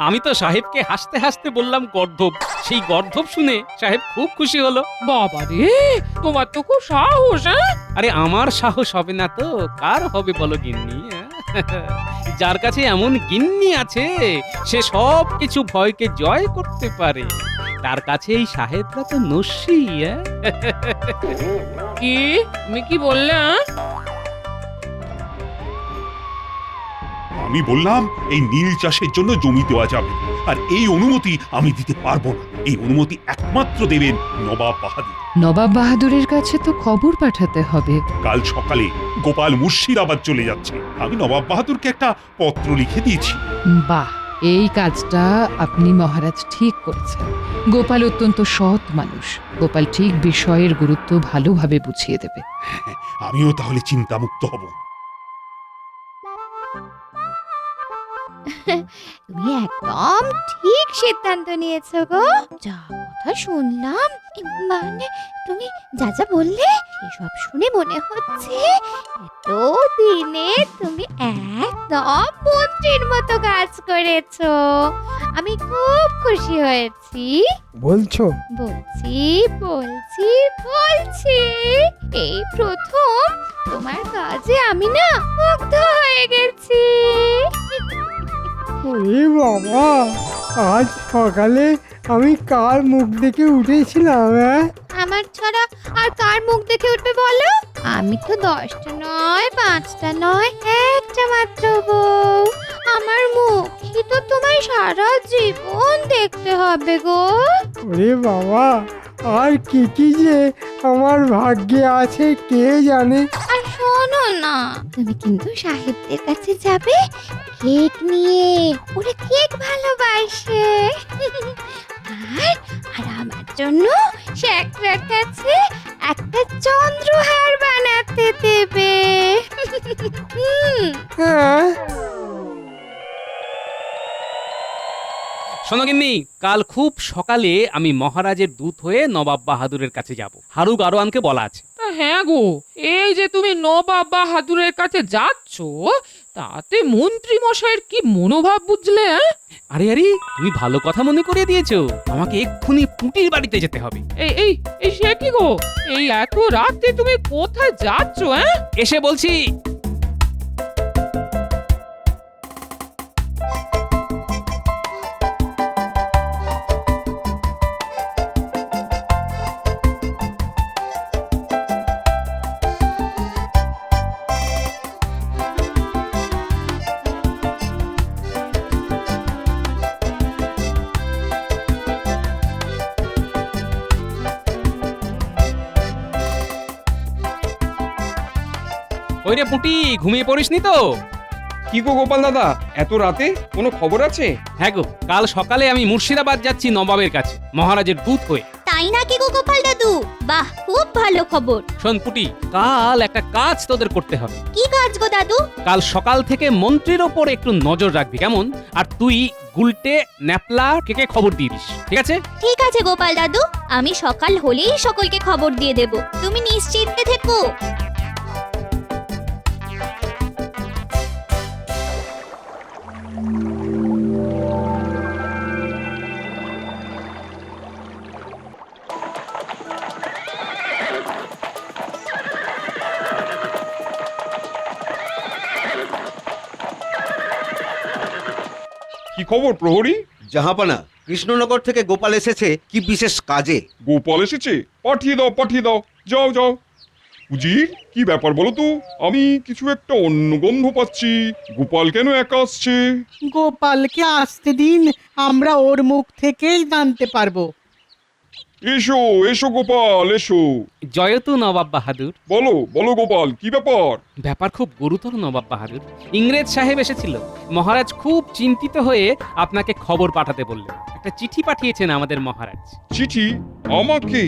Speaker 11: আমি তো সাহেবকে হাসতে হাসতে বললাম গর্ধব। সেই গর্ধব শুনে সাহেব খুব খুশি হলো।
Speaker 2: বাবা রে, তোমার তো খুব সাহস।
Speaker 11: আরে আমার সাহস হবে না তো কার হবে বলো গিন্নি? যার কাছে এমন গিন্নি আছে সে সব কিছু ভয়কে জয় করতে পারে, তার কাছে এই সাহেবরা তো নস্যি।
Speaker 2: কি তুমি কি বললে?
Speaker 3: আমি বললাম এই নীল চাষের জন্য জমি দেওয়া যাবে, আর এই অনুমতি আমি দিতে পারবো না। এই অনুমতি একমাত্র দেবেন নবাব বাহাদুর।
Speaker 15: নবাব বাহাদুরের কাছে তো খবর পাঠাতে হবে।
Speaker 3: কাল সকালে গোপাল মুর্শিদাবাদ চলে যাচ্ছে। আমি নবাব বাহাদুরকে একটা পত্র লিখে দিয়েছি।
Speaker 15: বাহ, এই কাজটা আপনি মহারাজ ঠিক করেছেন। গোপাল অত্যন্ত সৎ মানুষ। গোপাল ঠিক বিষয়ের গুরুত্ব ভালোভাবে বুঝিয়ে দেবে।
Speaker 3: আমিও তাহলে চিন্তামুক্ত হব।
Speaker 14: তুমি একদম ঠিক সিদ্ধান্ত নিয়েছো গো। যা কথা শুনলাম, মানে তুমি যা যা বললে সেসব শুনে মনে হচ্ছে এত দিনে তুমি একদম মন্ত্রীর মতো কাজ করেছো। আমি খুব খুশি হয়েছি।
Speaker 4: বলছো?
Speaker 14: বলছি বলছি বলছি, এই প্রথম তোমার কাজে আমি না মুগ্ধ হয়ে গেছি।
Speaker 4: ওরে বাবা, আজ সকালে আমি কার মুখ দেখে উঠেছিলাম?
Speaker 14: আমার ছাড়া আর কার মুখ দেখে উঠবে বলো? আমি তো 10টা নয়, 5টা নয়, একটা মাত্র বউ। আমার মুখই তো তোমায় সারা জীবন দেখতে হবে গো।
Speaker 4: ওরে বাবা, আর কি কি যে আমার ভাগ্যে আছে কে জানে।
Speaker 14: আর শোনো না, তুমি কিন্তু সাহেবদের কাছে যাবে কেক নিয়ে। ওরা কেক ভালোবাসে। আর আর আমার জন্য শেখরার কাছে একটা চন্দ্রহার বানাতে দেবে।
Speaker 4: হ্যাঁ,
Speaker 11: শোনো গিন্নি, কাল খুব সকালে আমি মহারাজের দূত হয়ে নবাব বাহাদুরের কাছে যাব। হারু গারোয়ানকে বলা আছে।
Speaker 2: হ্যাঁ গো, এই যে তুমি নবাব বাহাদুরের কাছে যাচ্ছ, তাতে মন্ত্রী মশাইয়ের কি মনোভাব বুঝলে?
Speaker 11: আরে আরে, তুমি ভালো কথা মনে করিয়ে দিয়েছো। আমাকে এক্ষুনি পুটির বাড়িতে যেতে হবে।
Speaker 2: এই এই এই সে কি গো, এই এত রাতে তুমি কোথায় যাচ্ছ?
Speaker 11: এসে বলছি। ওই রে পুটি, ঘুমিয়ে পড়িসনি তো?
Speaker 16: কি গো গোপাল দাদা, এত রাতে কোনো খবর আছে?
Speaker 11: হ্যাঁ গো, কাল সকালে আমি মুর্শিদাবাদ যাচ্ছি নবাবের কাছে মহারাজের দূত হয়ে।
Speaker 14: তাই নাকি গো গোপাল দাদু? বাহ, খুব ভালো খবর।
Speaker 11: শোন পুটি, কাল একটা কাজ তোদের করতে হবে।
Speaker 14: কি কাজ গো দাদু?
Speaker 11: কাল সকাল থেকে মন্ত্রীর ওপর একটু নজর রাখবি, কেমন? আর তুই গুলটে ন্যাপলা কে খবর দিয়ে দিস, ঠিক আছে?
Speaker 14: ঠিক আছে গোপাল দাদু, আমি সকাল হলেই সকলকে খবর দিয়ে দেব। তুমি নিশ্চিন্তে থেকো।
Speaker 16: কি খবর প্রহরী?
Speaker 13: জাহাপানা, কৃষ্ণনগর থেকে গোপাল এসেছে কি বিশেষ কাজে।
Speaker 16: গোপাল এসেছে? পাঠিয়ে দাও, পাঠিয়ে দাও। যাও যাও। উজির, কি ব্যাপার বলো তো? আমি কিছু একটা অন্য গন্ধ পাচ্ছি। গোপাল কেন একা আসছে?
Speaker 8: গোপালকে আসতে দিন, আমরা ওর মুখ থেকেই জানতে পারবো।
Speaker 16: এসো এসো গোপাল, এসো।
Speaker 11: জয়তু নবাব বাহাদুর।
Speaker 16: বলো বলো গোপাল, কি ব্যাপার?
Speaker 11: ব্যাপার খুব গুরুতর নবাব বাহাদুর। ইংরেজ সাহেব এসেছিল, মহারাজ খুব চিন্তিত হয়ে আপনাকে খবর পাঠাতে বললেন। একটা চিঠি পাঠিয়েছেন আমাদের মহারাজ।
Speaker 16: চিঠি? আমাকে?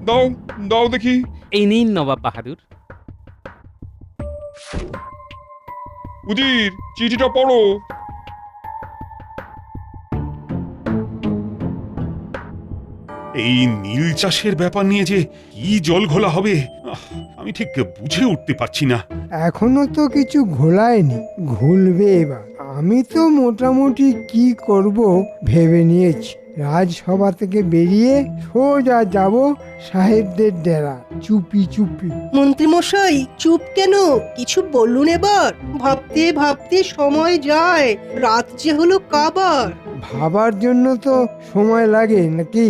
Speaker 16: দাও দাও দেখি।
Speaker 11: এই নিন নবাব বাহাদুর।
Speaker 16: উজির, চিঠিটা পড়ো।
Speaker 3: এই নীল চাষের ব্যাপার নিয়ে যে কি জল ঘোলা হবে আমি ঠিক বুঝে উঠতে পারছি না।
Speaker 4: এখনো তো কিছু ঘোলায়নি, ঘুলবে এবার। আমি তো মোটামুটি কি করব ভেবে নিয়েছি। রাজসভা থেকে বেরিয়ে সোজা যাব সাহেবদের ডেরা, চুপি চুপি।
Speaker 17: মন্ত্রীমশাই চুপ কেন? কিছু বলুন এবার। ভাবতে ভাবতে সময় যায়, রাত যে হলো কাবার।
Speaker 4: ভাবার জন্য তো সময় লাগে নাকি?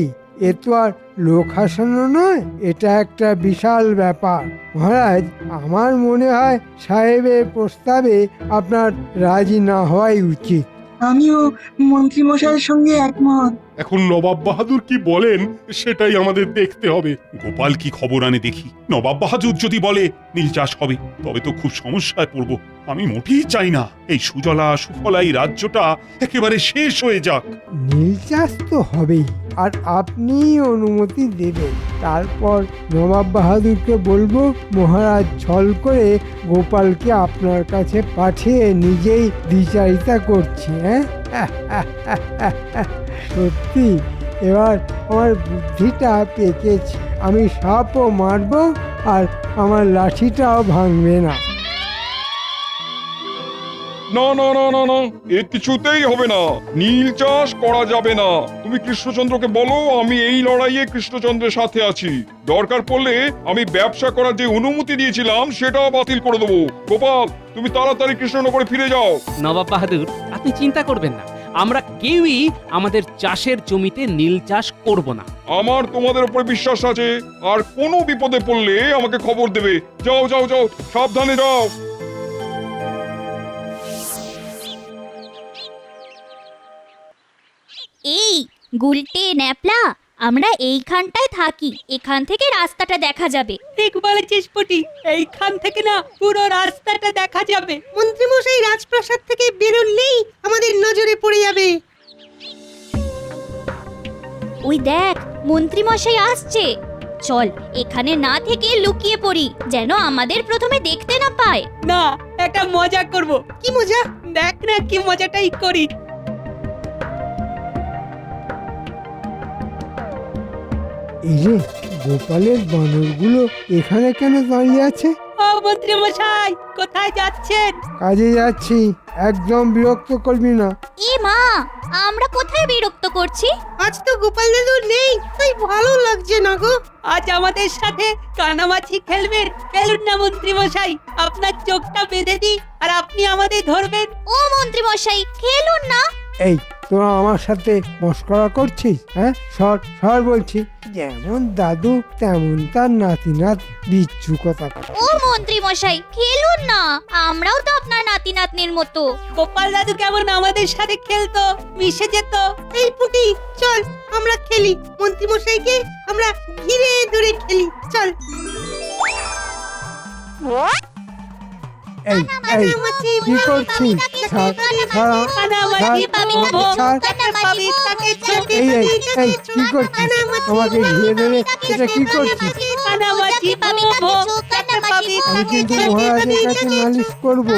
Speaker 4: এ তো আর লোক হাসানো নয়, এটা একটা বিশাল ব্যাপার। মহারাজ, আমার মনে হয় সাহেবের প্রস্তাবে আপনার রাজি না হওয়াই উচিত।
Speaker 5: আমিও মন্ত্রীমশাইয়ের সঙ্গে একমত।
Speaker 12: এখন নবাব বাহাদুর কি বলেন সেটাই আমাদের দেখতে হবে।
Speaker 3: গোপাল কি খবর আনে দেখি। নবাব বাহাদুর যদি বলে নীল চাষ হবে, তবে তো খুব সমস্যায় পড়ব। আমি মোটেই চাই না এই সুজলা সুফলা এই রাজ্যটা একেবারে শেষ হয়ে যাক।
Speaker 4: নীল চাষ তো হবেই, আর আপনি অনুমতি দেবেন। তারপর নবাব বাহাদুরকে বলবো মহারাজ ছল করে গোপালকে আপনার কাছে পাঠিয়ে নিজেই দ্বিচারিতা করছি। সত্যি এবার আমার বুদ্ধিটা পেকেছে। আমি সাপও মারবো আর আমার লাঠিটাও ভাঙবে না।
Speaker 16: না না না না না, এ কিছুতেই হবে না। নীল চাষ করা যাবে না। তুমি কৃষ্ণচন্দ্রকে বলো আমি এই লড়াইয়ে কৃষ্ণচন্দ্রের সাথে আছি। দরকার পড়লে আমি ব্যবসা করার যে অনুমতি দিয়েছিলাম সেটাও বাতিল করে দেবো। গোপাল, তুমি তাড়াতাড়ি কৃষ্ণনগরে ফিরে যাও।
Speaker 11: নবাব বাহাদুর, আপনি চিন্তা করবেন না, আমরা কেউই আমাদের চাষের জমিতে নীল চাষ করব না।
Speaker 16: আমার তোমাদের উপরে বিশ্বাস আছে। আর কোনো বিপদে পড়লে আমাকে খবর দেবে। যাও যাও যাও, সাবধানে যাও।
Speaker 14: এই গুলটে ন্যাপলা, আমরা এইখানটায় থাকি, এখান থেকে রাস্তাটা দেখা যাবে।
Speaker 10: ঠিক বলেছিস পুটি, এইখান থেকে না পুরো রাস্তাটা দেখা যাবে।
Speaker 17: মন্ত্রীমশাই রাজপ্রাসাদ থেকে বেরোলেই আমাদের নজরে পড়ে যাবে।
Speaker 14: ওই দেখ, মন্ত্রী মশাই আসছে। চল এখানে না থেকে লুকিয়ে পড়ি, যেন আমাদের প্রথমে দেখতে না পায়।
Speaker 10: না, একটা মজা করব।
Speaker 17: কি মজা?
Speaker 10: দেখ না কি মজাটাই করি।
Speaker 4: এই যে গোপালের বানরগুলো এখানে কেন দাঁড়িয়ে আছে?
Speaker 10: ও মন্ত্রী মশাই, কোথায় যাচ্ছেন?
Speaker 4: কাজে যাচ্ছি, একদম বিরক্ত করবি না।
Speaker 14: এ মা, আমরা কোথায় বিরক্ত করছি?
Speaker 17: আজ তো গোপাল দাদু নেই, তাই ভালো লাগছে না গো।
Speaker 10: আজ আমাদের সাথে কানামাছি খেলবেন। খেলুন না মন্ত্রী মশাই, আপনার চোখটা বেঁধে দিই আর আপনি আমাদের ধরবেন।
Speaker 14: ও মন্ত্রী মশাই, খেলুন না।
Speaker 4: এই তোরা আমার সাথে মস্করা করছিস? হ্যাঁ, সর সর বলছি। যেমন দাদু তেমন তার নাতি নাত, বিচ্ছু কথা।
Speaker 14: ও মন্ত্রী মশাই, খেলুন না, আমরাও তো আপনার নাতি নাতনির মতো।
Speaker 10: গোপাল দাদু কেমন আমাদের সাথে খেলতো, মিশে যেত।
Speaker 17: এই পুটি, চল আমরা খেলি। মন্ত্রীমশাইকে আমরা ঘিরে ধরে খেলি, চল।
Speaker 4: এই এই কি করছিস? ছাড় ছাড় এই এই এই কি করছিস? আমাকে ঘিরে ধরে এটা কি করছিস? আমি কিন্তু মহারাজের কাছে নালিশ করবো।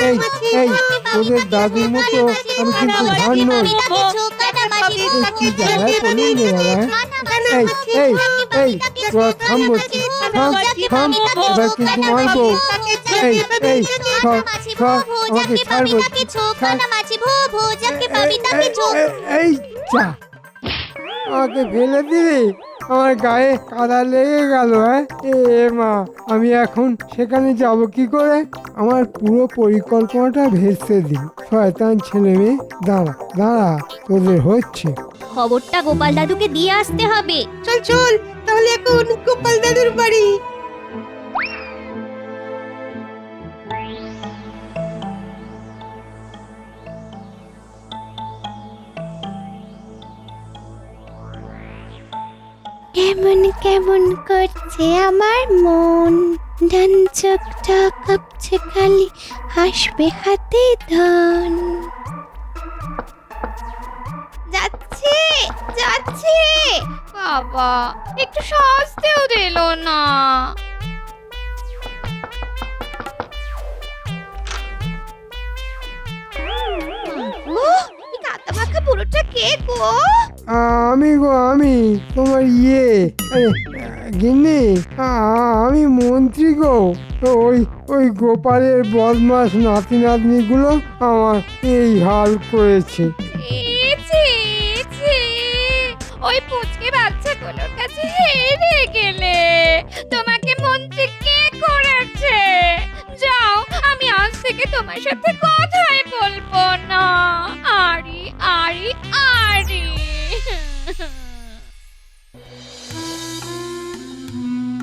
Speaker 4: এই এই তোদের দাদুর মতো আমি কিন্তু ভান নই। কি জায়গায় পড়লি রে বাবা? এই এই এই তোরা থাম বলছি, থাম থাম, এবার কিন্তু মারবো। এই এই সর সর, আমাকে ছাড় বলছি, এই যা, আমাকে ফেলে দিবি? আমার গায়ে কাদা লেগে গেল। হ্যাঁ এ মা, আমি এখন সেখানে যাব কি করে? আমার পুরো পরিকল্পনাটা ভেস্তে দিই। শয়তান ছেলে মেয়ে, দাঁড়া দাঁড়া, তোদের হচ্ছে।
Speaker 14: খবরটা গোপাল দাদুকে দিয়ে আসতে হবে।
Speaker 17: চল চল, তাহলে এখন গোপাল দাদুর বাড়ি।
Speaker 14: কেমন কেমন করছে আমার মন, ডান চোখটা কাঁপছে খালি, হাসবে হাতে ধন। যাচ্ছে যাচ্ছে, বাবা একটু সাজতেও দিল না। কাদা মাখা পুরোটা কে গো?
Speaker 4: আমি গো, আমি তোমার গিন্নি, আমি মন্ত্রী গো। ওই ওই গোপালের বদমাস নাতি নাতনিগুলো আমার এই হাল করেছে।
Speaker 14: ওই পুচকে বাচ্চাগুলোর কাছে হেরে গেলে, তোমাকে মন্ত্রী কে করেছে? যাও, আমি আজ থেকে তোমার সাথে কথাই বলবো না। আরি আরি আরি।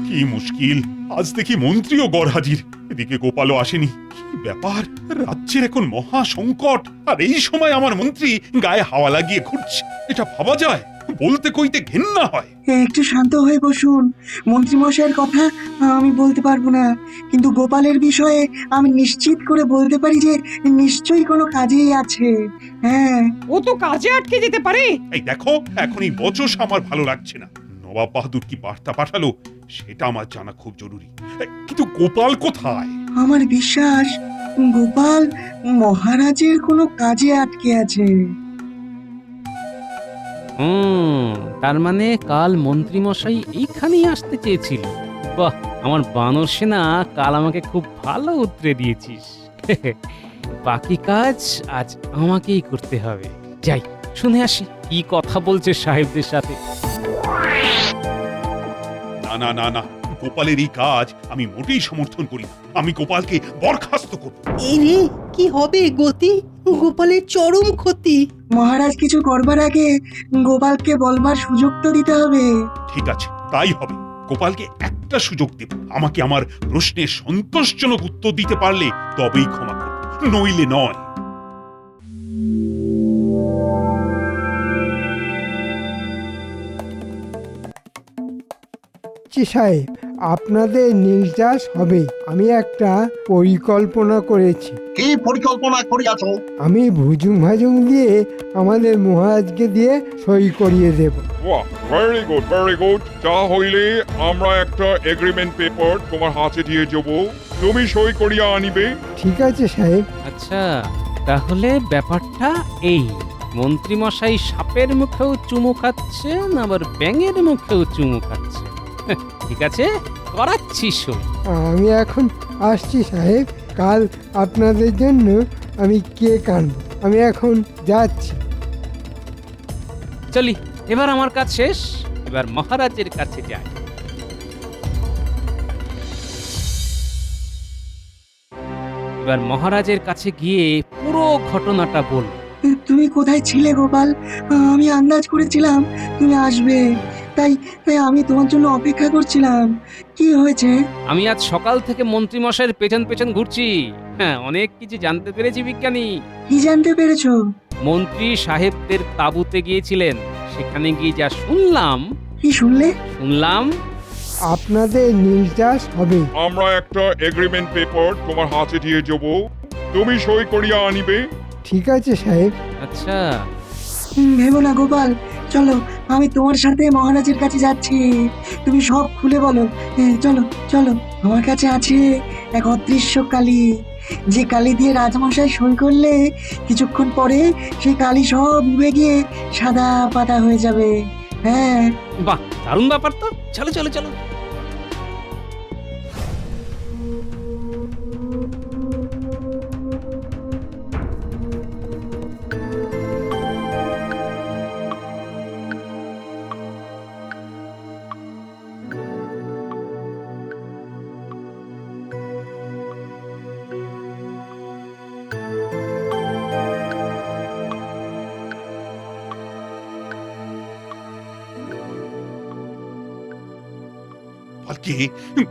Speaker 3: কি মুশকিল, আজ দেখি মন্ত্রীও গড় হাজির, এদিকে গোপালও আসেনি। কি ব্যাপার, রাজ্যের এখন মহা সংকট, আর এই সময় আমার মন্ত্রী গায়ে হাওয়া লাগিয়ে ঘুরছে। এটা ভাবা যায়? বলতে কইতে ঘেন্না হয়।
Speaker 5: একটু শান্ত হয়ে বসুন। মন্ত্রী মশাইয়ের কথা আমি বলতে পারবো না, কিন্তু গোপালের বিষয়ে আমি নিশ্চিত করে বলতে পারি যে নিশ্চয়ই কোনো কাজেই আছে। হ্যাঁ,
Speaker 9: ও তো কাজে আটকে যেতে পারে।
Speaker 3: এই দেখো, এখন এই বচস আমার ভালো লাগছে না। নবাব বাহাদুর কি বার্তা পাঠালো সেটা আমার জানা খুব জরুরি। কিন্তু গোপাল কোথায়?
Speaker 5: আমার বিশ্বাস গোপাল মহারাজের কোনো কাজে আটকে আছে।
Speaker 11: তার মানে কাল মন্ত্রী মশাই এইখানেই আসতে চেয়েছিল। বাহ, আমার বানর সেনা কাল আমাকে খুব ভালো উতরে দিয়েছিস। বাকি কাজ আজ আমাকেই করতে হবে। যাই, শুনে আসি কি কথা বলছে সাহেবদের সাথে।
Speaker 3: না না না না, গোপালের এই কাজ আমি মোটেই সমর্থন করি না। আমি গোপালকে বরখাস্ত করব।
Speaker 17: এই রে, কি হবে গতি? গোপালের চরম ক্ষতি।
Speaker 5: মহারাজ কিছু করবার আগে গোপালকে বলবার সুযোগ তো দিতে হবে।
Speaker 3: ঠিক আছে, তাই হবে। গোপালকে একটা সুযোগ দেব। আমাকে আমার প্রশ্নের সন্তোষজনক উত্তর দিতে পারলে তবেই ক্ষমা করব, নইলে নয়।
Speaker 4: সাহেব, আপনাদের নির্যাস হবে। আমি একটা পরিকল্পনা করেছি।
Speaker 6: কি পরিকল্পনা করিয়াছো?
Speaker 4: আমি ভুজুং ভাজুং দিয়ে আমাদের মহারাজকে দিয়ে সই করিয়ে দেব।
Speaker 16: বাহ, ভেরি গুড ভেরি গুড। তা হইলে আমরা একটা এগ্রিমেন্ট পেপার তোমার হাতে দিয়ে যাব, তুমি সই করিয়া আনিবে।
Speaker 4: ঠিক আছে সাহেব।
Speaker 11: আচ্ছা, তাহলে ব্যাপারটা এই, মন্ত্রী মশাই সাপের মুখেও চুমু খাচ্ছেন, আবার ব্যাঙের মুখেও চুমু খাচ্ছেন। ঠিক আছে, করাচ্ছি সই।
Speaker 4: আমি এখন আসছি সাহেব। কাল আপনাদের জন্য আমি কেক আনবো। আমি এখন যাচ্ছি।
Speaker 11: চলি, এবার আমার কাজ শেষ, এবার মহারাজের কাছে যাই। এবার মহারাজের কাছে গিয়ে পুরো ঘটনাটা বল।
Speaker 5: তুমি কোথায় ছিলে গোপাল? আমি আন্দাজ করেছিলাম তুমি আসবে, তাই তাই আমি তোমার জন্য অপেক্ষা করছিলাম। কি হয়েছে?
Speaker 11: আমি আজ সকাল থেকে মন্ত্রী মশাইয়ের পেছন পেছন ঘুরছি। হ্যাঁ, অনেক কিছু জানতে পেরেছি বিজ্ঞানী।
Speaker 5: কি জানতে পেরেছো?
Speaker 11: মন্ত্রী সাহেবদের তাঁবুতে গিয়েছিলেন, সেখানে গিয়ে যা শুনলাম।
Speaker 5: কি শুনলে?
Speaker 11: শুনলাম
Speaker 4: আপনাদের নির্যাস হবে।
Speaker 16: আমরা একটা এগ্রিমেন্ট পেপার তোমার হাতে দিয়ে যাব, তুমি সই করিয়া আনিবে।
Speaker 4: ঠিক আছে সাহেব।
Speaker 11: আচ্ছা,
Speaker 5: ভেবো না গোপাল, চলো আমি তোমার সাথে মহারাজের কাছে যাচ্ছি। তুমি সব খুলে বলো। চলো চলো, আমার কাছে আছে এক অদৃশ্য কালি, যে কালি দিয়ে রাজমশাই সই করলে কিছুক্ষণ পরে সেই কালি সব উবে গিয়ে সাদা পাতা হয়ে যাবে। হ্যাঁ,
Speaker 11: বাহ, দারুণ ব্যাপার তো। চলো চলো চলো।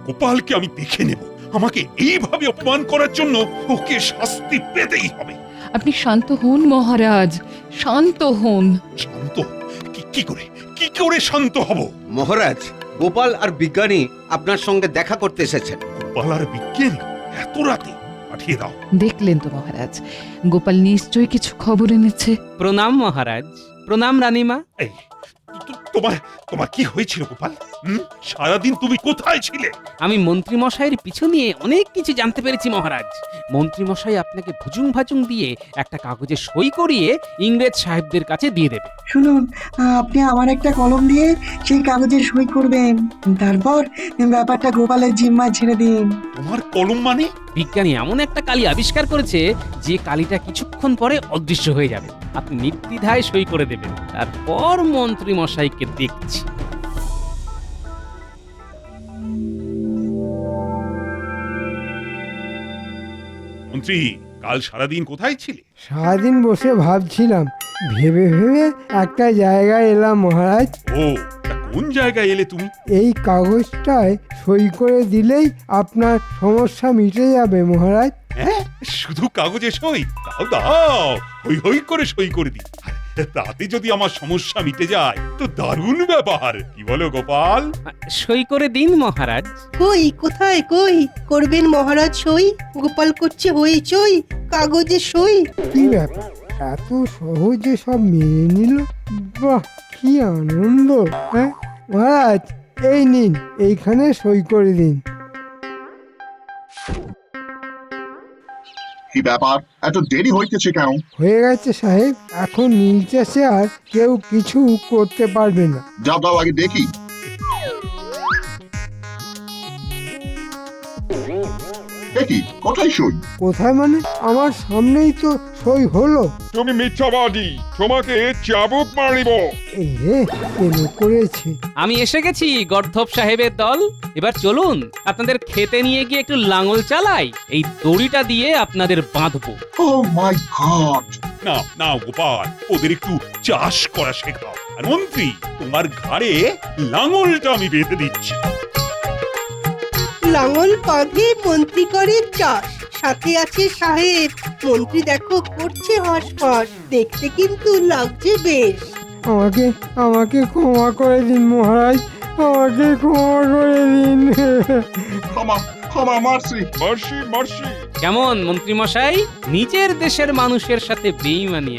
Speaker 3: গোপালকে আমি দেখে নেব। আমাকে এইভাবে অপমান করার জন্য ওকে শাস্তি পেতেই হবে।
Speaker 15: আপনি শান্ত হন মহারাজ, শান্ত হন।
Speaker 3: শান্ত? কি করে শান্ত হব?
Speaker 13: মহারাজ, গোপাল আর বিজ্ঞানী আপনার সঙ্গে দেখা করতে এসেছেন।
Speaker 3: গোপাল আর বিজ্ঞানী এত রাতে? পাঠিয়ে দাও।
Speaker 15: দেখলেন তো মহারাজ, গোপাল নিশ্চয়ই কিছু খবর এনেছে।
Speaker 11: প্রণাম মহারাজ। প্রণাম রানীমা।
Speaker 3: এই তোমার কি হয়েছিল গোপাল? সারাদিন তুমি কোথায় ছিলে?
Speaker 11: আমি মন্ত্রী মশাইয়ের পিছু নিয়ে অনেক কিছু জানতে পেরেছি মহারাজ। মন্ত্রী মশাই আপনাকে ভুজুং ভাজুং দিয়ে একটা কাগজে সই করিয়ে ইংরেজ সাহেবদের কাছে দিয়ে দেবে।
Speaker 5: শুনুন, আপনি আমার একটা কলম দিয়ে সেই কাগজে সই করবেন, তারপর ব্যাপারটা গোপালের জিম্মায় ছেড়ে দিন।
Speaker 3: তোমার কলম মানে?
Speaker 11: বিজ্ঞানী এমন একটা কালি আবিষ্কার করেছে যে কালিটা কিছুক্ষণ পরে অদৃশ্য হয়ে যাবে। আপনি নির্দ্বিধায় সই করে দেবেন, তারপর মন্ত্রী মশাইকে দেখছি।
Speaker 3: মন্ত্রী, কাল সারাদিন কোথায় ছিলে?
Speaker 4: সারাদিন বসে ভাবছিলাম, ভেবে একটা জায়গায় এলাম মহারাজ।
Speaker 3: ও, তা কোন জায়গায় এলে তুমি?
Speaker 4: এই কাগজটায় সই করে দিলেই আপনার সমস্যা মিটে যাবে মহারাজ।
Speaker 3: হ্যাঁ, শুধু কাগজে সই? দাও, হই করে সই করে দিই। তাতে যদি আমার সমস্যা মিটে যায় তো দারুণ ব্যাপার। কি বলো গোপাল?
Speaker 11: সই করে দিন মহারাজ।
Speaker 17: কোথায় করবেন মহারাজ সই? গোপাল করছে হইচই, কাগজে সই।
Speaker 4: কি ব্যাপার, এত সহজে সব মেনে নিল? বাহ, কি আনন্দ! হ্যাঁ মহারাজ, এই নিন, এইখানে সই করে দিন।
Speaker 18: কি ব্যাপার, এত দেরি হইতেছে কেন?
Speaker 4: হয়ে গেছে সাহেব, এখন নীল চাষে আর কেউ কিছু করতে পারবে না।
Speaker 18: যাও আগে দেখি। দেখি কোথায় সই?
Speaker 4: কোথায় মানে? আমার সামনেই তো সই হলো।
Speaker 16: তুমি মিথ্যাবাদী, তোমাকে চাবুক মারিব।
Speaker 4: কেন করেছে?
Speaker 11: আমি এসে গেছি গর্ধব সাহেবের দল। এবার চলুন আপনাদের খেতে নিয়ে গিয়ে একটু লাঙল চালাই। এই দড়িটা দিয়ে আপনাদের বাঁধবো।
Speaker 18: ও মাই গড!
Speaker 3: না গোপাল, ওদের একটু চাষ করা শেখাও। আর মন্ত্রী, তোমার ঘাড়ে লাঙলটা আমি বেঁধে দিচ্ছি।
Speaker 17: লাঙল বাঁধে মন্ত্রী করে চাষ, সাথে আছে সাহেব। মন্ত্রী দেখো করছে হাঁসফাঁস, দেখতে কিন্তু লাগছে বেশ।
Speaker 4: আমাকে ক্ষমা করে দিন মহারাজ, আমাকে ক্ষমা করে দিন।
Speaker 18: ক্ষমা, মার্সি।
Speaker 11: কেমন মন্ত্রী মশাই, নিজের দেশের মানুষের সাথে বেইমানি?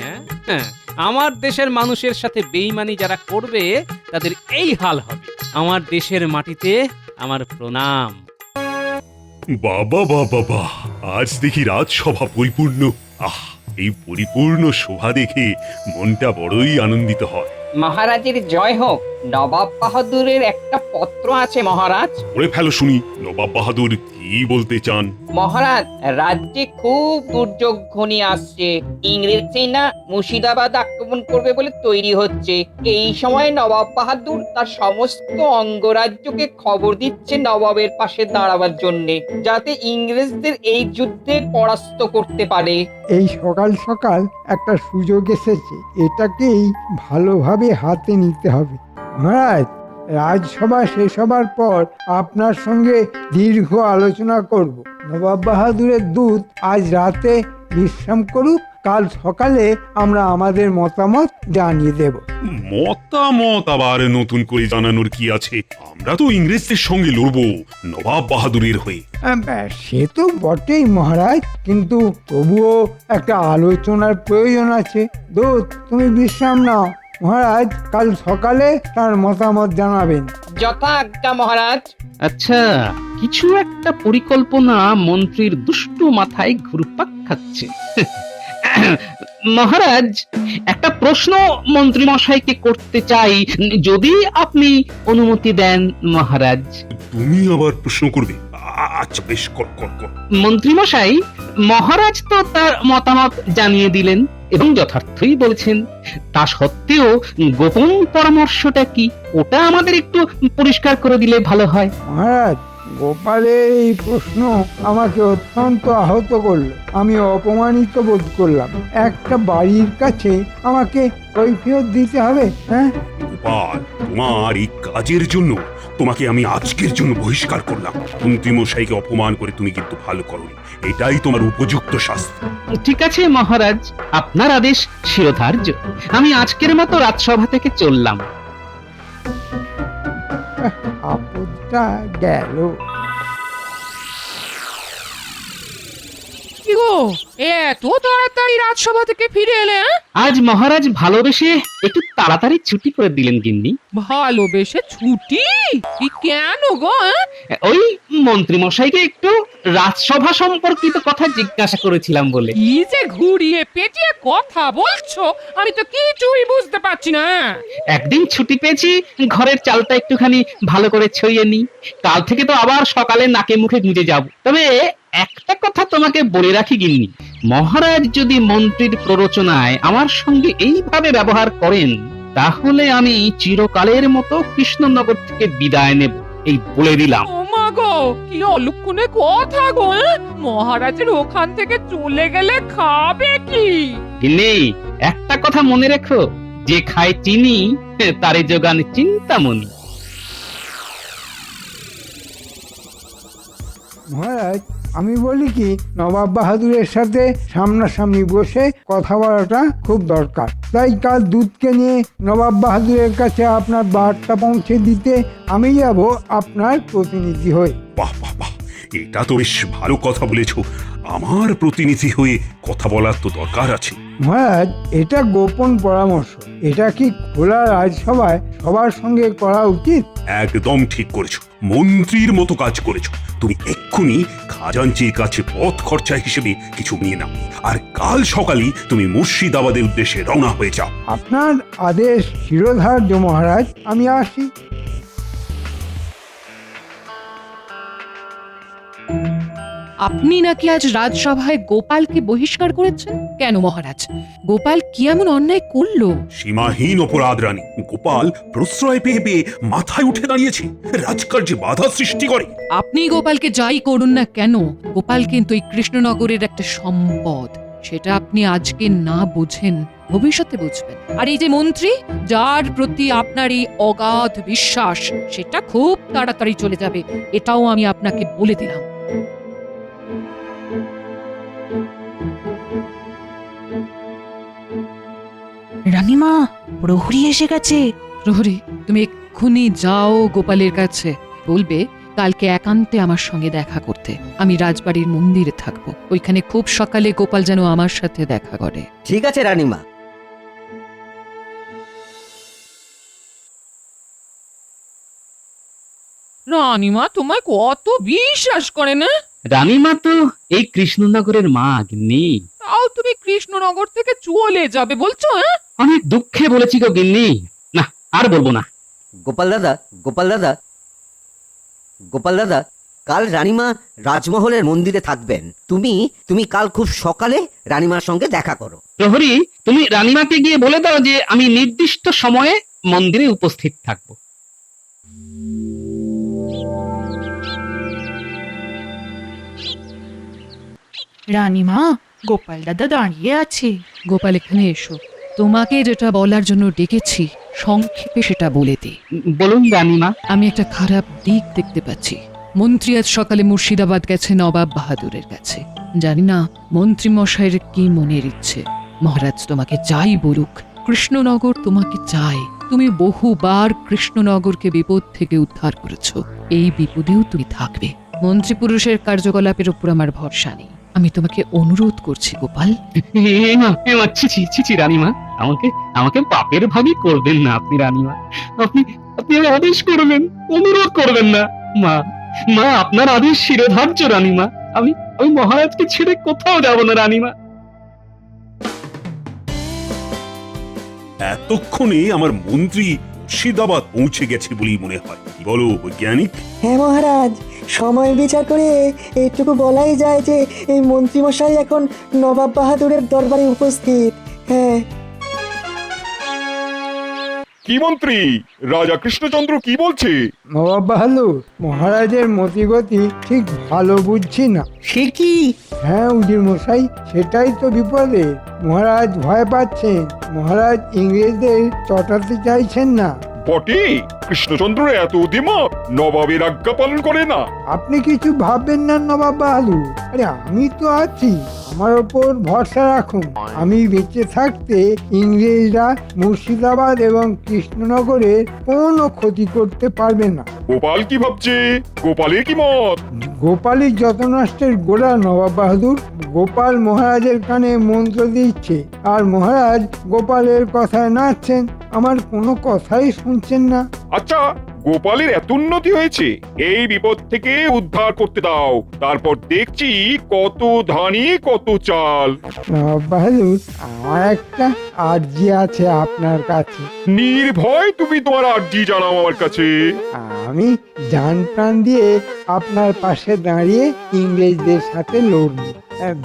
Speaker 11: হ্যাঁ, আমার দেশের মানুষের সাথে বেইমানি যারা করবে তাদের এই হাল হবে। আমার দেশের মাটিতে আমার প্রণাম।
Speaker 3: বাবা, আজ দেখি রাজসভা পরিপূর্ণ। এই পরিপূর্ণ শোভা দেখে মনটা বড়ই আনন্দিত হয়।
Speaker 19: মহারাজের জয় হোক। নবাব বাহাদুরের একটা পত্র আছে মহারাজ।
Speaker 3: পড়ে ফেলো শুনি, নবাব বাহাদুর কি বলতে চান?
Speaker 19: মহারাজ, রাজ্যে খুব দুর্যোগ ঘনিয়ে আসছে। ইংরেজ সেনা মুর্শিদাবাদ আক্রমণ করবে বলে তৈরি হচ্ছে। এই সময় নবাব বাহাদুর তার সমস্ত অঙ্গরাজ্যকে খবর দিচ্ছে নবাবের পাশে দাঁড়াবার জন্যে, যাতে ইংরেজদের এই যুদ্ধে পরাস্ত করতে পারে।
Speaker 4: এই সকাল সকাল একটা সুযোগ এসেছে, এটাকেই ভালোভাবে হাতে নিতে হবে। মহারাজ, রাজসভা শেষ হবার পর আপনার সঙ্গে দীর্ঘ আলোচনা করব। নবাব বাহাদুরের দূত আজ রাতে বিশ্রাম করুক, কাল সকালে আমরা আমাদের মতামত জানিয়ে দেব।
Speaker 3: মতামত আবার নতুন করে জানানোর কি আছে? আমরা তো ইংরেজদের সঙ্গে লড়বো নবাব বাহাদুরের হয়ে।
Speaker 4: সে তো বটেই মহারাজ, কিন্তু তবুও একটা আলোচনার প্রয়োজন আছে। দূত, তুমি বিশ্রাম নাও। মহারাজ কাল সকালে তার মতামত জানাবেন।
Speaker 19: যথা আজ্ঞা মহারাজ।
Speaker 11: আচ্ছা, কিছু একটা পরিকল্পনা মন্ত্রীর দুষ্টু মাথায় ঘুরপাক খাচ্ছে। মহারাজ, একটা প্রশ্ন মন্ত্রী মশাইকে করতে চাই, যদি আপনি অনুমতি দেন মহারাজ।
Speaker 3: তুমি আবার প্রশ্ন করবে? আচ্ছা বেশ, কর।
Speaker 11: মন্ত্রী মশাই, মহারাজ তো তার মতামত জানিয়ে দিলেন এবং যথার্থই বলছেন। তা সত্ত্বেও গোপন পরামর্শটা কি, ওটা আমাদের একটু পরিষ্কার করে দিলে ভালো হয়।
Speaker 4: মহারাজ, গোপালের এই প্রশ্ন আমাকে অত্যন্ত আহত করলো। আমি অপমানিত বোধ করলাম। একটা বাড়ির কাছে আমাকে কৈফিয়ত দিতে হবে? হ্যাঁ
Speaker 3: গোপাল, তোমার এই কাজের জন্য তোমাকে আমি আজকের জন্য বহিষ্কার করলাম। মন্ত্রীমশাইকে অপমান করে তুমি কিন্তু ভালো করোনি, এটাই তোমার উপযুক্ত শাস্তি।
Speaker 11: ঠিক আছে মহারাজ, আপনার আদেশ শিরোধার্য। আমি আজকের মতো রাজসভা থেকে চললাম।
Speaker 4: আপদটা গেল।
Speaker 2: কি গো, এত তাড়াতাড়ি রাজসভা থেকে ফিরে এলে?
Speaker 11: আজ মহারাজ ভালোবেসে একটু তাড়াতাড়ি ছুটি করে দিলেন গিন্নি।
Speaker 2: ভালোবেসে ছুটি? কি কেন গো?
Speaker 11: ওই মন্ত্রী মশাইকে একটু রাজসভা সম্পর্কিত কথা জিজ্ঞাসা করেছিলাম বলে।
Speaker 2: কি যে ঘুরিয়ে পেটিয়ে কথা বলছো, আমি তো কিছুই বুঝতে পারছি না।
Speaker 11: একদিন ছুটি পেয়েছি, ঘরের চালটা একটুখানি ভালো করে ছড়িয়ে নি। কাল থেকে তো আবার সকালে নাকে মুখে গুঁজে যাব। তবে একটা কথা তোমাকে বলে রাখি গিন্নি, মহারাজ যদি মন্ত্রীর প্ররোচনায় আমার সঙ্গে এইভাবে ব্যবহার করেন, তাহলে আমি চিরকালের মতো কৃষ্ণনগর থেকে বিদায় নেব, এই বলে দিলাম।
Speaker 2: ও মা গো, কি অলক্ষণে কথা গো! মহারাজের ওখান থেকে চলে গেলে খাবে কি?
Speaker 11: গিন্নি, একটা কথা মনে রেখো, যে খায় চিনি তারে যোগান চিন্তামণি।
Speaker 4: মহারাজ, আমি বলি কি, নবাব বাহাদুরের সাথে সামনাসামনি বসে কথা বলাটা খুব দরকার। তাই কাল দুধকে নিয়ে নবাব বাহাদুরের কাছে আপনার বার্তা পৌঁছে দিতে আমি যাব আপনার প্রতিনিধি হয়ে।
Speaker 3: বাহ বাহ বাহ, এটা তো বেশ ভালো কথা বলেছো। আমার প্রতিনিধি হয়ে কথা বলার তো দরকার আছে।
Speaker 4: মহারাজ, এটা গোপন পরামর্শ, এটা কি খোলা রাজসভায় সবার সঙ্গে করা উচিত?
Speaker 3: একদম ঠিক করেছো, মন্ত্রীর মতো কাজ করেছো। তুমি এক্ষুনি খাজাঞ্চির কাছে পথ খরচা হিসেবে কিছু নিয়ে নাও, আর কাল সকালে তুমি মুর্শিদাবাদের উদ্দেশ্যে রওনা হয়ে যাও।
Speaker 4: আপনার আদেশ শিরোধার্য মহারাজ, আমি আসি।
Speaker 15: আপনি নাকি আজ রাজসভায় গোপালকে বহিষ্কার করেছেন? কেন মহারাজ, গোপাল কি এমন অন্যায় করলো?
Speaker 3: সীমাহীন অপরাধ রানী। গোপাল প্রশ্রয় পেয়ে পেয়ে মাথায় উঠে দাঁড়িয়েছে, রাজকার্যে বাধা সৃষ্টি করে।
Speaker 15: আপনি গোপালকে যাই করুন না কেন, গোপাল কিন্তু এই কৃষ্ণনগরের একটা সম্পদ। সেটা আপনি আজকে না বুঝেন, ভবিষ্যতে বুঝবেন। আর এই যে মন্ত্রী, যার প্রতি আপনার এই অগাধ বিশ্বাস, সেটা খুব তাড়াতাড়ি চলে যাবে, এটাও আমি আপনাকে বলে দিলাম।
Speaker 9: রানীমা, প্রহরী এসে গেছে।
Speaker 15: প্রহরী, তুমি এক্ষুনি যাও গোপালের কাছে, বলবে কালকে একান্তে আমার সঙ্গে দেখা করতে। আমি রাজবাড়ির মন্দিরে থাকবো, ওইখানে খুব সকালে গোপাল যেন আমার সাথে দেখা করে।
Speaker 20: ঠিক আছে রানীমা।
Speaker 2: রানীমা তোমায় কত বিশ্বাস করে না?
Speaker 11: রানীমা তো এই কৃষ্ণনগরের মা গিন্নি।
Speaker 2: তাও তুমি কৃষ্ণনগর থেকে চলে যাবে বলছো?
Speaker 11: অনেক দুঃখে বলেছি গো গিন্নি, না আর বলবো না।
Speaker 20: গোপাল দাদা, গোপাল দাদা, গোপাল দাদা, কাল রানীমা রাজমহলের মন্দিরে থাকবেন। তুমি কাল খুব সকালে রানীমার সঙ্গে দেখা করো।
Speaker 11: প্রহরী, তুমি রানীমাকে গিয়ে বলে দাও যে আমি নির্দিষ্ট সময়ে মন্দিরে উপস্থিত থাকবো।
Speaker 9: রানীমা, গোপাল দাদা দাঁড়িয়ে আছে।
Speaker 15: গোপাল, এখানে এসো, তোমাকে যেটা বলার জন্য ডেকেছি সংক্ষেপে সেটা বলে দিই।
Speaker 11: বলুন রানীমা।
Speaker 15: আমি একটা খারাপ দিক দেখতে পাচ্ছি। মন্ত্রী আজ সকালে মুর্শিদাবাদ গেছে নবাব বাহাদুরের কাছে। জানি না মন্ত্রী মশাইয়ের কি মনের ইচ্ছে। মহারাজ তোমাকে যাই বলুক, কৃষ্ণনগর তোমাকে চায়। তুমি বহুবার কৃষ্ণনগরকে বিপদ থেকে উদ্ধার করেছো, এই বিপদেও তুমি থাকবে। মন্ত্রী পুরুষের কার্যকলাপের উপর আমার ভরসা নেই। আমি তোমাকে অনুরোধ করছি গোপাল।
Speaker 11: ছি রানীমা, আমাকে পাপের ভাগই করবেন না আপনি রানীমা। আপনি আদেশ করবেন, অনুরোধ করবেন না। মা আপনার আদেশ শিরোধার্য রানীমা। আমি মহারাজকে ছেড়ে কোথাও যাব না রানীমা।
Speaker 3: এতক্ষণে আমার মন্ত্রী মুর্শিদাবাদ পৌঁছে গেছে বলেই মনে হয়। কি বলো বৈজ্ঞানিক?
Speaker 5: হ্যাঁ মহারাজ, সময় বিচার করে এইটুকু বলাই যায় যে এই মন্ত্রীমশাই এখন নবাব বাহাদুরের দরবারে উপস্থিত। হ্যাঁ।
Speaker 16: কি মন্ত্রী, রাজা কৃষ্ণচন্দ্র কি বলছে?
Speaker 4: নবাব বাহাদুর, মহারাজের মতিগতি ঠিক ভালো বুঝছি না।
Speaker 5: সে কি?
Speaker 4: হ্যাঁ উজির মশাই, সেটাই তো বিপদে। মহারাজ ভয় পাচ্ছেন, মহারাজ ইংরেজদের চটাতে চাইছেন না।
Speaker 16: বটে, কৃষ্ণচন্দ্র এত দিমাগ, নবাবের আজ্ঞা পালন করে না।
Speaker 4: আপনি কিছু ভাববেন না নবাব বাহাদুর, আরে আমি তো আছি, আমার ওপর ভরসা রাখুন। আমি বেঁচে থাকতে ইংরেজরা মুর্শিদাবাদ এবং কৃষ্ণনগরের কোনো ক্ষতি করতে পারবে না।
Speaker 16: গোপাল কি ভাবছে? গোপালের কি মত?
Speaker 4: গোপালই যত নষ্টের গোড়া নবাব বাহাদুর। গোপাল মহারাজের কানে মন্ত্র দিচ্ছে, আর মহারাজ গোপালের কথায় নাচছেন। আমার কোনো কথাই শুনছেন না।
Speaker 16: আচ্ছা, গোপালের এত উন্নতি হয়েছে, এই বিপদ থেকে উদ্ধার করতে দাও, তারপর দেখছি কত ধানি কত চাল।
Speaker 4: নবাব বাহাদুর, আমার একটা আর্জি আছে আপনার কাছে।
Speaker 16: নির্ভয় তুমি তোমার আর্জি জানাও আমার কাছে।
Speaker 4: আমি জান প্রাণ দিয়ে আপনার পাশে দাঁড়িয়ে ইংরেজদের সাথে লড়ব।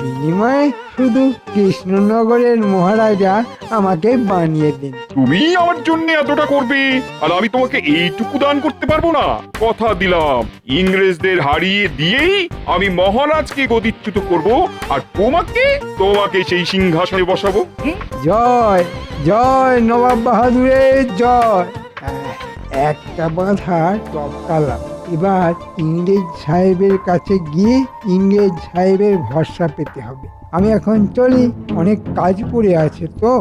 Speaker 4: বিনিময়ে শুধু কৃষ্ণনগরের মহারাজা আমাকে বানিয়ে দিন।
Speaker 16: তুমি আমার জন্য এতটা করবে, আর আমি তোমাকে এইটুকু দান করতে পারবো না? কথা দিলাম, ইংরেজদের হারিয়ে দিয়েই আমি মহারাজকে গদিচ্যুত করব, আর তোমাকে সেই সিংহাসনে বসাবো।
Speaker 4: জয় জয় নবাব বাহাদুরের জয়। একটা বাধা টপকালাম। এবার ইংরেজ সাহেবের কাছে গিয়ে ইংরেজ সাহেবের ভরসা পেতে হবে। আমি এখন চলি, অনেক কাজ পড়ে আছে তো।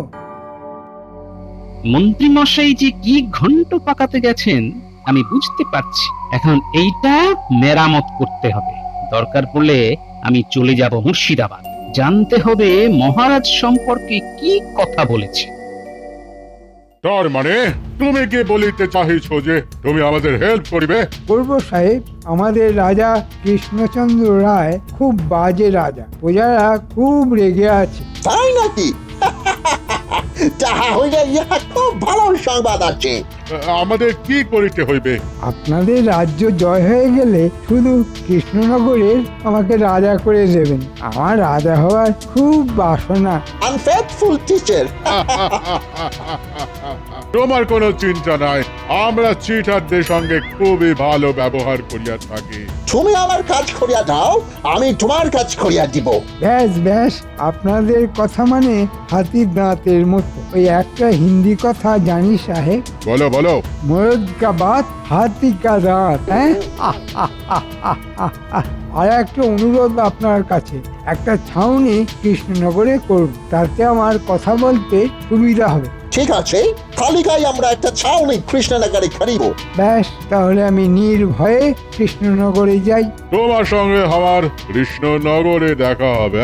Speaker 11: মন্ত্রী মশাই যে কি ঘন্ট পাকাতে গেছেন আমি বুঝতে পারছি। এখন এইটা মেরামত করতে হবে। দরকার পড়লে আমি চলে যাব মুর্শিদাবাদ, জানতে হবে মহারাজ সম্পর্কে কি কথা বলেছে।
Speaker 12: তার মানে তুমি কি বলিতে চাহিছ যে তুমি আমাদের হেল্প করিবে?
Speaker 4: করব সাহেব। আমাদের রাজা কৃষ্ণচন্দ্র রায় খুব বাজে রাজা, প্রজারা খুব রেগে আছে।
Speaker 6: তাই নাকি? যাহা হইলে ইহা খুব ভালো সংবাদ আছে।
Speaker 12: আমাদের কি করিতে হইবে?
Speaker 4: আপনাদের রাজ্য জয় হয়ে গেলে শুধু কৃষ্ণনগরের আমাকে রাজা করে দেবেন। আমার রাজা হওয়ার খুব বাসনা।
Speaker 6: Unfaithful teacher.
Speaker 12: তোমার কোনো চিন্তা নাই, আমরা চিটারদের সঙ্গে খুবই ভালো ব্যবহার করিয়া থাকি।
Speaker 6: তুমি আমার কাজ করিয়া দাও, আমি তোমার কাজ করিয়া দিব।
Speaker 4: ব্যাস ব্যাস, আপনাদের কথা মানে হাতির দাঁতের মতো। ওই একটা হিন্দি কথা জানি সাহেব।
Speaker 12: বলো বলো।
Speaker 4: মরদ কা বাত হাতি কা দাঁত। হ্যাঁ, আর একটা অনুরোধ আপনার কাছে, একটা ছাউনি কৃষ্ণনগরে করুন, তাতে আমার কথা বলতে সুবিধা হবে।
Speaker 6: ঠিক আছে, তালিকায় আমরা একটা ছাউনি কৃষ্ণনগরে করিব।
Speaker 4: ব্যাস, তাহলে আমি নির্ভয়ে কৃষ্ণনগরে যাই।
Speaker 12: তোমার সঙ্গে আমার কৃষ্ণনগরে দেখা হবে।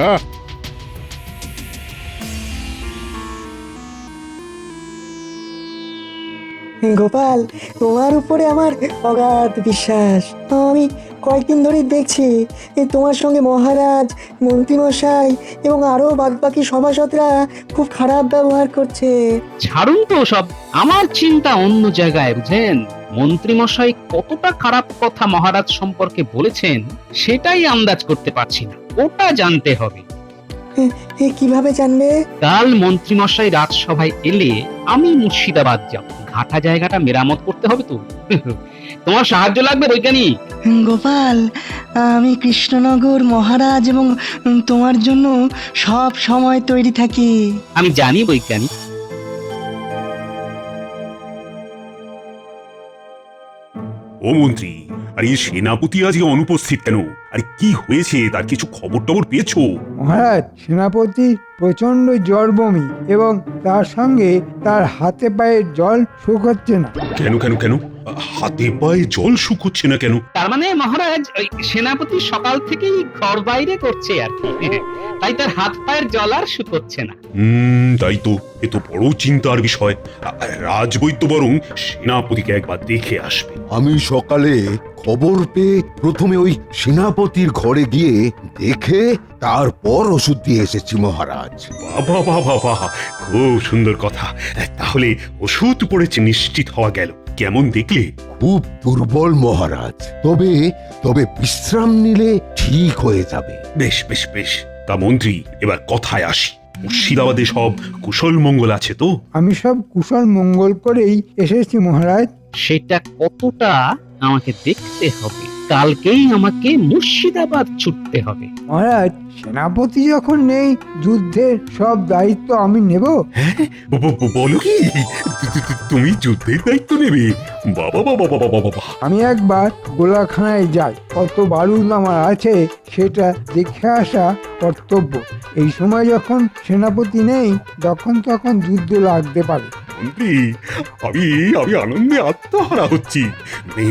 Speaker 5: গোপাল, তোমার উপরে আমার অগাধ বিশ্বাস। আমি কয়েকদিন ধরেই দেখছি তোমার সঙ্গে মহারাজ, মন্ত্রীমশাই এবং আরো বাদবাকি সভাসদরা খুব খারাপ ব্যবহার করছে।
Speaker 11: ছাড়ুন তো সব, আমার চিন্তা অন্য জায়গায়, বুঝেন। মন্ত্রী মশাই কতটা খারাপ কথা মহারাজ সম্পর্কে বলেছেন সেটাই আন্দাজ করতে পারছি না, ওটা জানতে হবে।
Speaker 5: কিভাবে জানবে?
Speaker 11: কাল মন্ত্রী মশাই রাজসভায় এলে আমি মুর্শিদাবাদ যাব, ঘাটা জায়গাটা মেরামত করতে হবে তো। তোমার সাহায্য লাগবে বৈজ্ঞানিক।
Speaker 5: গোপাল, আমি কৃষ্ণনগর, মহারাজ এবং তোমার জন্য সব সময় তৈরি থাকি।
Speaker 11: আমি জানি বৈজ্ঞানিক।
Speaker 3: ও মন্ত্রী, আর এই সেনাপতি আজকে অনুপস্থিত কেন? আর কি হয়েছে, তার কিছু খবর টবর পেয়েছো?
Speaker 4: মহারাজ, সেনাপতি প্রচন্ড জ্বর, বমি এবং তার সঙ্গে তার হাতে পায়ে জল শুকোচ্ছে না।
Speaker 3: কেন কেন কেন? হাতে পায়ে জল শুকোচ্ছে না কেন?
Speaker 11: তার মানে মহারাজ ওই সেনাপতি সকাল থেকেই ঘর বাইরে করছে আর কি, তাই তার হাত পায়ের জল আর শুকোচ্ছে না।
Speaker 3: তাই তো, এ তো বড় চিন্তার বিষয়। রাজবৈদ্য বরং সেনাপতিকে একবার দেখে আসবে।
Speaker 21: আমি সকালে খবর পেয়ে প্রথমে ওই সেনাপতির ঘরে গিয়ে দেখে তারপর ওষুধ দিয়ে এসেছি মহারাজ।
Speaker 3: বাবা বাবা বাবা, খুব সুন্দর কথা। তাহলে ওষুধ পড়েছে নিশ্চিত হওয়া গেল। কেমন দেখলে?
Speaker 21: খুব দুর্বল মহারাজ, তবে তবে বিশ্রাম নিলে ঠিক হয়ে যাবে।
Speaker 3: বেশ বেশ বেশ। তা মন্ত্রী, এবার কথায় আসি। মুর্শিদাবাদে সব কুশল মঙ্গল আছে তো?
Speaker 4: আমি সব কুশল মঙ্গল করেই এসেছি মহারাজ।
Speaker 11: সেটা কতটা আমাকে দেখতে হবে। কালকেই আমাকে মুর্শিদাবাদ ছুটতে হবে।
Speaker 4: মহারাজ, সেনাপতি যখন নেই, যুদ্ধের সব দায়িত্ব আমি নেব।
Speaker 3: বলো কি তুমি যুদ্ধের দায়িত্ব নেবে? বাবা বাবা বাবা বাবা!
Speaker 4: আমি একবার গোলাখানায় যাই, কত বারুদ আমার আছে সেটা দেখে আসা কর্তব্য। এই সময় যখন সেনাপতি নেই, তখন যুদ্ধ লাগতে পারে।
Speaker 3: মন্ত্রী, আমি আমি আনন্দে আত্মহারা হচ্ছি। মানে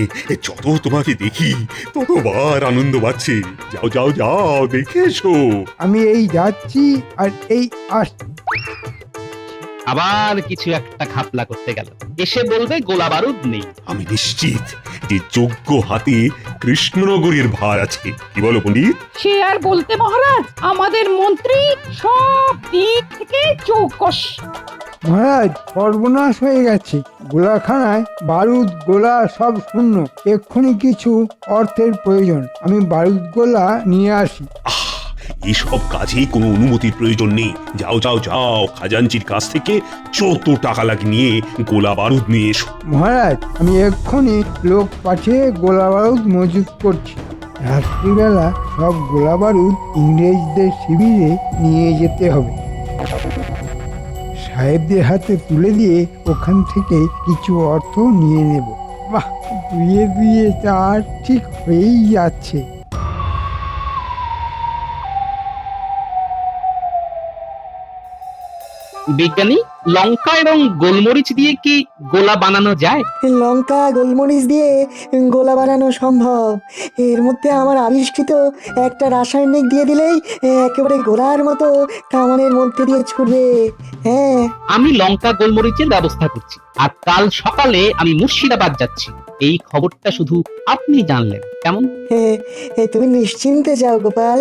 Speaker 3: যত তোমাকে দেখি ততবার আনন্দ বাড়ছে। যাও যাও যাও, দেখে এসো।
Speaker 4: আমি এই যাচ্ছি আর এই আসছি।
Speaker 11: আবার কিছু একটা ঘাপলা করতে গেল, এসে বলবে গোলা বারুদ নেই।
Speaker 3: আমি নিশ্চিত যে যোগ্য হাতে কৃষ্ণনগরের ভার আছে। কি বলো পণ্ডিত?
Speaker 9: সে আর বলতে মহারাজ, আমাদের মন্ত্রী সব দিক থেকে চৌকস।
Speaker 4: মহারাজ, সর্বনাশ হয়ে গেছে। গোলাখানায় বারুদ গোলা সব শূন্য। এক্ষুনি কিছু অর্থের প্রয়োজন, আমি বারুদ গোলা নিয়ে আসি।
Speaker 3: এসব কাজে কোনো অনুমতির প্রয়োজন নেই। যাও যাও যাও, খাজাঞ্চির কাছ থেকে যত টাকা লাগে নিয়ে গোলা বারুদ নিয়ে এসো।
Speaker 4: মহারাজ, আমি এক্ষুনি লোক পাঠিয়ে গোলা বারুদ মজুত করছি। রাত্রিবেলা সব গোলা বারুদ ইংরেজদের শিবিরে নিয়ে যেতে হবে। সাহেবদের হাতে তুলে দিয়ে ওখান থেকে কিছু অর্থ নিয়ে নেব। বাহ, দুয়ে দুয়ে চার ঠিক হয়েই যাচ্ছে।
Speaker 11: বিজ্ঞানী, লঙ্কা এবং গোলমরিচ দিয়ে কি গোলা বানানো যায়?
Speaker 5: লঙ্কা গোলমরিচ দিয়ে গোলা বানানো সম্ভব। এর মধ্যে আমার আবিষ্কৃত একটা রাসায়নিক দিয়ে দিলেই একেবারে গোলার মতো কামানের মধ্যে দিয়ে ছুটবে। হ্যাঁ,
Speaker 11: আমি লঙ্কা গোলমরিচের ব্যবস্থা করছি, আর কাল সকালে আমি মুর্শিদাবাদ যাচ্ছি। এই খবরটা শুধু আপনি জানলেন, কেমন?
Speaker 5: তুমি নিশ্চিন্তে যাও গোপাল।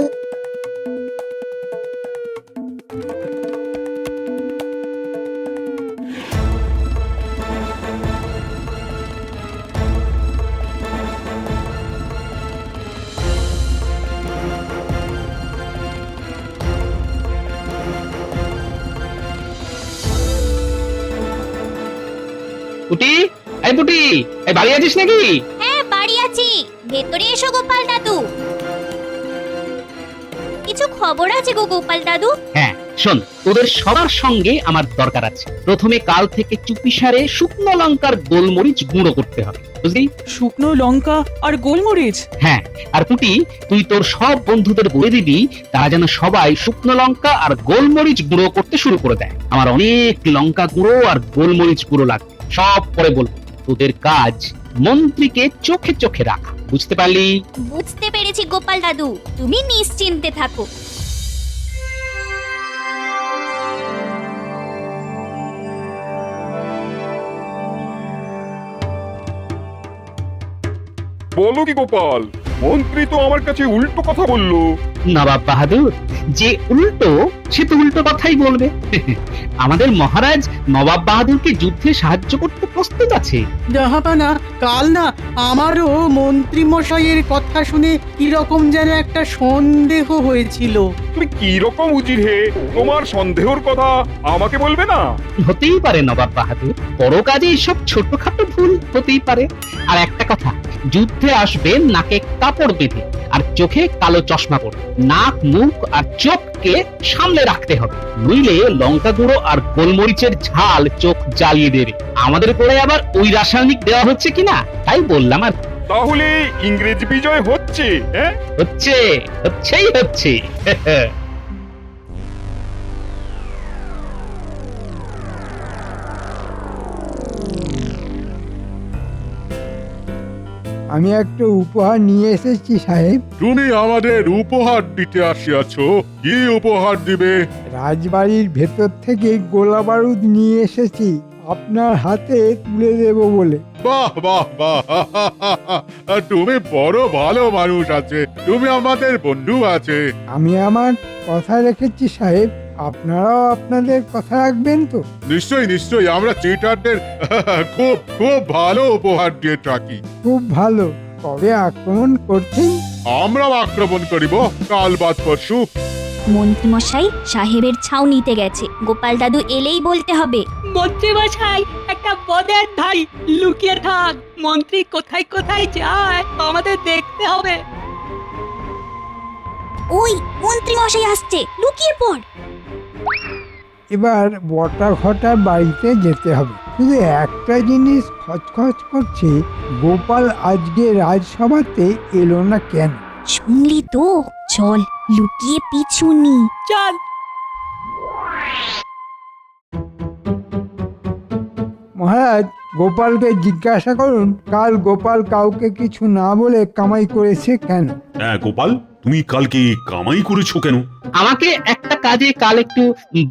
Speaker 11: পুটি, এই পুটি, এই বাড়ি আছিস নাকি?
Speaker 14: হ্যাঁ, বাড়ি আছি। ভেতরে এসো গোপাল দাদু। কিছু খবর আছে গো গোপাল দাদু।
Speaker 11: হ্যাঁ, শোন, তোদের সবার সঙ্গে আমার দরকার আছে। প্রথমে কাল থেকে চুপিসারে শুকনো লঙ্কার গোলমরিচ গুঁড়ো করতে হবে, বুঝলি?
Speaker 7: শুকনো লঙ্কা আর গোলমরিচ?
Speaker 11: হ্যাঁ, আর পুটি, তুই তোর সব বন্ধুদের বলে দিবি তারা যেন সবাই শুকনো লঙ্কা আর গোলমরিচ গুঁড়ো করতে শুরু করে দেয়। আমার অনেক লঙ্কা গুঁড়ো আর গোলমরিচ গুঁড়ো লাগবে। সব পরে বলবো। তোদের কাজ মন্ত্রীকে চোখে চোখে রাখা, বুঝতে পারলি?
Speaker 14: বুঝতে পেরেছি গোপাল দাদু, তুমি নিশ্চিন্তে থাকো।
Speaker 16: বলো কি গোপাল, মন্ত্রী তো আমার কাছে উল্টো কথা বললো।
Speaker 11: নবাব বাহাদুর, যে উল্টো সে তো উল্টো কথাই বলবে। আমাদের মহারাজ নবাব বাহাদুরকে যুদ্ধে সাহায্য করতে প্রস্তুত আছে।
Speaker 8: জাহাপানা, কাল না আমারও মন্ত্রী মশাইয়ের কথা শুনে কিরকম যেন একটা সন্দেহ হয়েছিল।
Speaker 16: তুমি কি রকম উজির হে, তোমার সন্দেহর কথা আমাকে বলবে না?
Speaker 11: হতেই পারে নবাব বাহাদুর, বড় কাজে এসব ছোটখাটো ভুল হতেই পারে। আর একটা কথা, যুদ্ধে আসবেন নাকে কাপড় বেঁধে আর চোখে কালো চশমা পরে। নাক, মুখ আর চোখকে সামলে রাখতে হবে, নইলে লঙ্কা গুঁড়ো আর গোলমরিচের ঝাল চোখ জ্বালিয়ে দেবে। আমাদের করে আবার ওই রাসায়নিক দেওয়া হচ্ছে কিনা তাই বললাম। আর
Speaker 16: তাহলে ইংরেজ বিজয় হচ্ছে? হ্যাঁ,
Speaker 11: হচ্ছে, হচ্ছেই হচ্ছে।
Speaker 4: আমি একটা উপহার নিয়ে এসেছি সাহেব।
Speaker 12: তুমি আমাদের উপহার দিতে আসিয়াছ? কি উপহার দিবে?
Speaker 4: রাজবাড়ির ভেতর থেকে গোলা বারুদ নিয়ে এসেছি, আপনার হাতে তুলে দেব বলে।
Speaker 12: বাহ বাহ বাহ, তুমি বড় ভালো মানুষ আছে, তুমি আমাদের বন্ধু আছে।
Speaker 4: আমি আমার কথা রেখেছি সাহেব, আপনারাও আপনাদের কথা রাখবেন তো?
Speaker 12: নিশ্চয়ই নিশ্চয়ই, আমরা চিটারদের খুব খুব ভালো উপহার দিয়ে থাকি।
Speaker 4: খুব ভালো। কবে আক্রমণ করছেন?
Speaker 12: আমরা আক্রমণ করিব কাল বাদ পরশু।
Speaker 14: মন্ত্রীমশাই সাহেবের ছাউনিতে গেছে, গোপাল দাদু এলেই বলতে হবে।
Speaker 10: মন্ত্রী মশাই একটা বদের ধাই লুকিয়ে থাক। মন্ত্রী কোথায় কোথায় যায় আমাদের দেখতে হবে।
Speaker 14: ওই মন্ত্রী মশাই আসছে, লুকিয়ে পড়।
Speaker 4: এবার বটা ঘটার বাড়িতে যেতে হবে। শুধু একটা জিনিস খচখচ করছে, গোপাল আজকে রাজসভাতে এলো না কেন?
Speaker 14: শুনলি তো, চল লুকিয়ে পিছু নি।
Speaker 10: চল।
Speaker 4: মহারাজ, গোপালকে জিজ্ঞাসা করুন কাল গোপাল কাউকে কিছু না বলে কামাই করেছে কেন।
Speaker 3: হ্যাঁ গোপাল, তুমি কালকে কামাই করেছো কেন?
Speaker 11: আমাকে একটা কাজে কাল একটু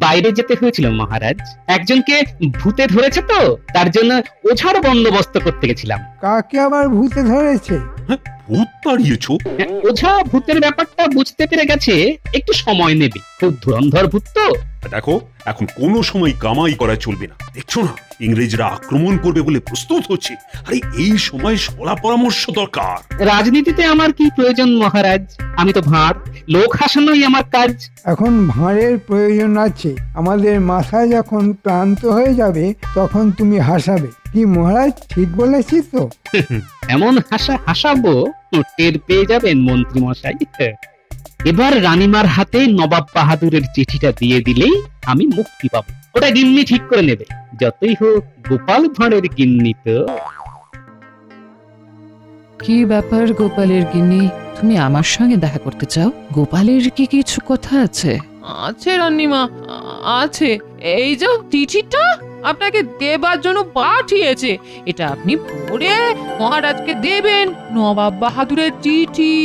Speaker 11: বাইরে যেতে হয়েছিল মহারাজ। একজনকে ভূতে ধরেছে তো, তার জন্য ওঝার বন্দোবস্ত করতে গেছিলাম।
Speaker 4: কাকে আবার ভূতে ধরেছে?
Speaker 3: ভূত তাড়িয়েছো?
Speaker 11: ওঝা ভূতের ব্যাপারটা বুঝতে পেরে গেছে, একটু সময় নেবে। খুব ধুরন্ধর ভূত তো।
Speaker 3: দেখো, এখন কোনো সময় কামাই করা চলবে না। দেখছো না, ইংরেজরা আক্রমণ করবে বলে প্রস্তুত হচ্ছে। আরে এই সময় সলা পরামর্শ দরকার।
Speaker 11: রাজনীতিতে আমার কি প্রয়োজন মহারাজ? আমি তো ভাঁড়, লোক হাসানোই আমার কাজ।
Speaker 4: এখন ভাঁড়ের প্রয়োজন আছে। আমাদের মাথা যখন ক্লান্ত হয়ে যাবে তখন তুমি হাসাবে। কি মহারাজ, ঠিক বলেছি তো?
Speaker 11: এমন হাসা হাসাবো টের পেয়ে যাবেন মন্ত্রী মশাই। এবার রানীমার হাতে নবাব বাহাদুরের চিঠিটা দিয়ে দিলেই আমি মুক্তি পাবো। ওটা গিন্নি ঠিক করে নেবে। যতই হোক গোপাল ভাঁড়ের গিন্নি তো।
Speaker 15: কি ব্যাপার গোপালের গিন্নি, তুমি আমার সঙ্গে দেখা করতে চাও? গোপালের কি কিছু কথা আছে?
Speaker 2: আছে রান্নিমা, আছে। এই যে চিঠিটা আপনাকে দেবার জন্য পাঠিয়েছে, এটা আপনি পড়ে মহারাজকে দেবেন। নবাব বাহাদুরের চিঠি।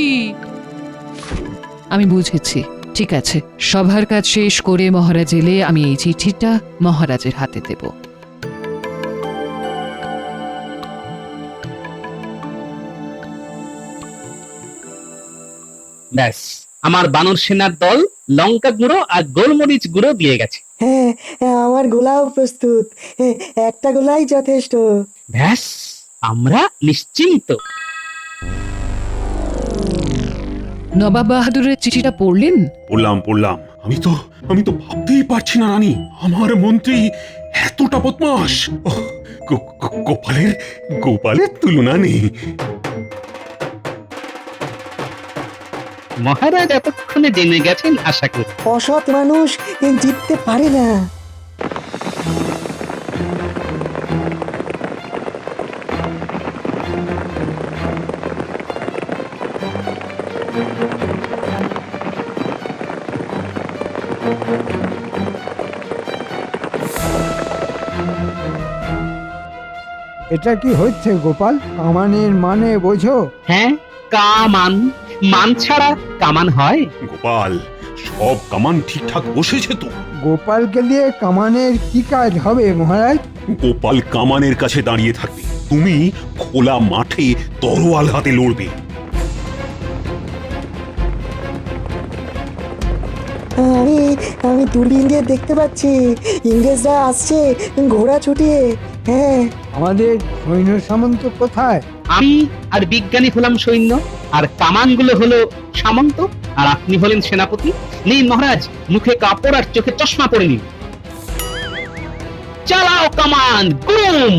Speaker 15: আমি বুঝেছি, ঠিক আছে। সভার কাজ শেষ করে মহারাজ এলে আমি এই চিঠিটা মহারাজের হাতে দেব।
Speaker 11: ব্যাস, আমার বানর সেনার দল লঙ্কা গুঁড়ো আর গোলমরিচ গুঁড়ো দিয়ে গেছে।
Speaker 5: হ্যাঁ, আমার গোলাও প্রস্তুত। একটা গোলাই যথেষ্ট।
Speaker 11: ব্যাস, আমরা নিশ্চিন্ত।
Speaker 15: নবাব বাহাদুরের চিঠিটা পড়লেন?
Speaker 3: পড়লাম। আমি তো ভাবতেই পারছি না রানী, আমার মন্ত্রী এতটা বদমাস। গোপালের তুলনা নেই।
Speaker 11: মহারাজ এতক্ষণে জেনে গেছেন আশা করি।
Speaker 5: অসৎ মানুষ জিততে পারে না।
Speaker 4: এটা কি হচ্ছে গোপাল? কামানের মানে বোঝো?
Speaker 11: হ্যাঁ, কামান। মান ছাড়া কামান হয়?
Speaker 3: গোপাল, সব কামান ঠিকঠাক বসেছে তো?
Speaker 4: গোপালকে দিয়ে কামানের কি কাজ হবে মহারাজ?
Speaker 3: গোপাল কামানের কাছে দাঁড়িয়ে থাকবে, তুমি খোলা মাঠে তরোয়াল হাতে লড়বে।
Speaker 5: আমি দূরবীন দিয়ে দেখতে পাচ্ছি ইংরেজরা আসছে ঘোড়া ছুটিয়ে। হ্যাঁ,
Speaker 4: আমাদের সৈন্য সামন্ত কোথায়?
Speaker 11: আমি আর বিজ্ঞানী হলাম সৈন্য, আর কামানগুলো হলো সামন্ত, আর আপনি হলেন সেনাপতি। নিন মহারাজ, মুখে কাপড় আর চোখে চশমা পরে নিন। চালাও কামান, গুম!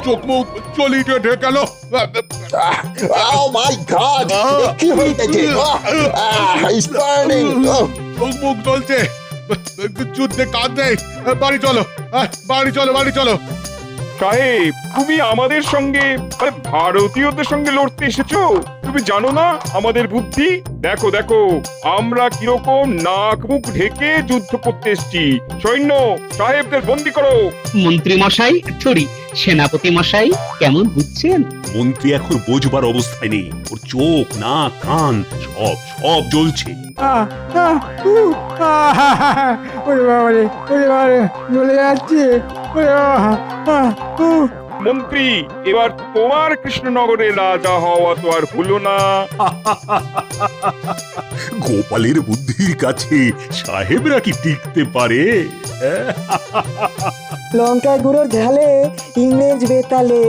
Speaker 12: চোখ মুখ চলিয়ে ঢেকাল।
Speaker 6: Oh my God! কি হইতেছে? It's burning!
Speaker 12: চোখ মুখ জ্বলছে, যুদ্ধে কাজ নেই। বাড়ি চলো।
Speaker 16: সাহেব, তুমি আমাদের সঙ্গে ভারতীয়দের সঙ্গে লড়তে এসেছো? তুমি জানো না আমাদের বুদ্ধি? দেখো আমরা কিরকম নাক মুখ ঢেকে যুদ্ধ করতে এসেছি। সৈন্য সাহেবদের বন্দি করো।
Speaker 11: মন্ত্রী মশাই, সরি সেনাপতি মশাই, কেমন বুঝছেন?
Speaker 3: মন্ত্রী এখন বোঝবার অবস্থায় নেই। ওর চোখ, নাক, কান সব জ্বলছে।
Speaker 4: চলে যাচ্ছে।
Speaker 16: মন্ত্রী, এবার তোমার কৃষ্ণনগরের রাজা হওয়া তো আর হলো না।
Speaker 3: গোপালের বুদ্ধির কাছে সাহেবরা কি টিকতে পারে?
Speaker 5: লঙ্কা গুঁড়োর ঝালে ইংরেজ বেতালে।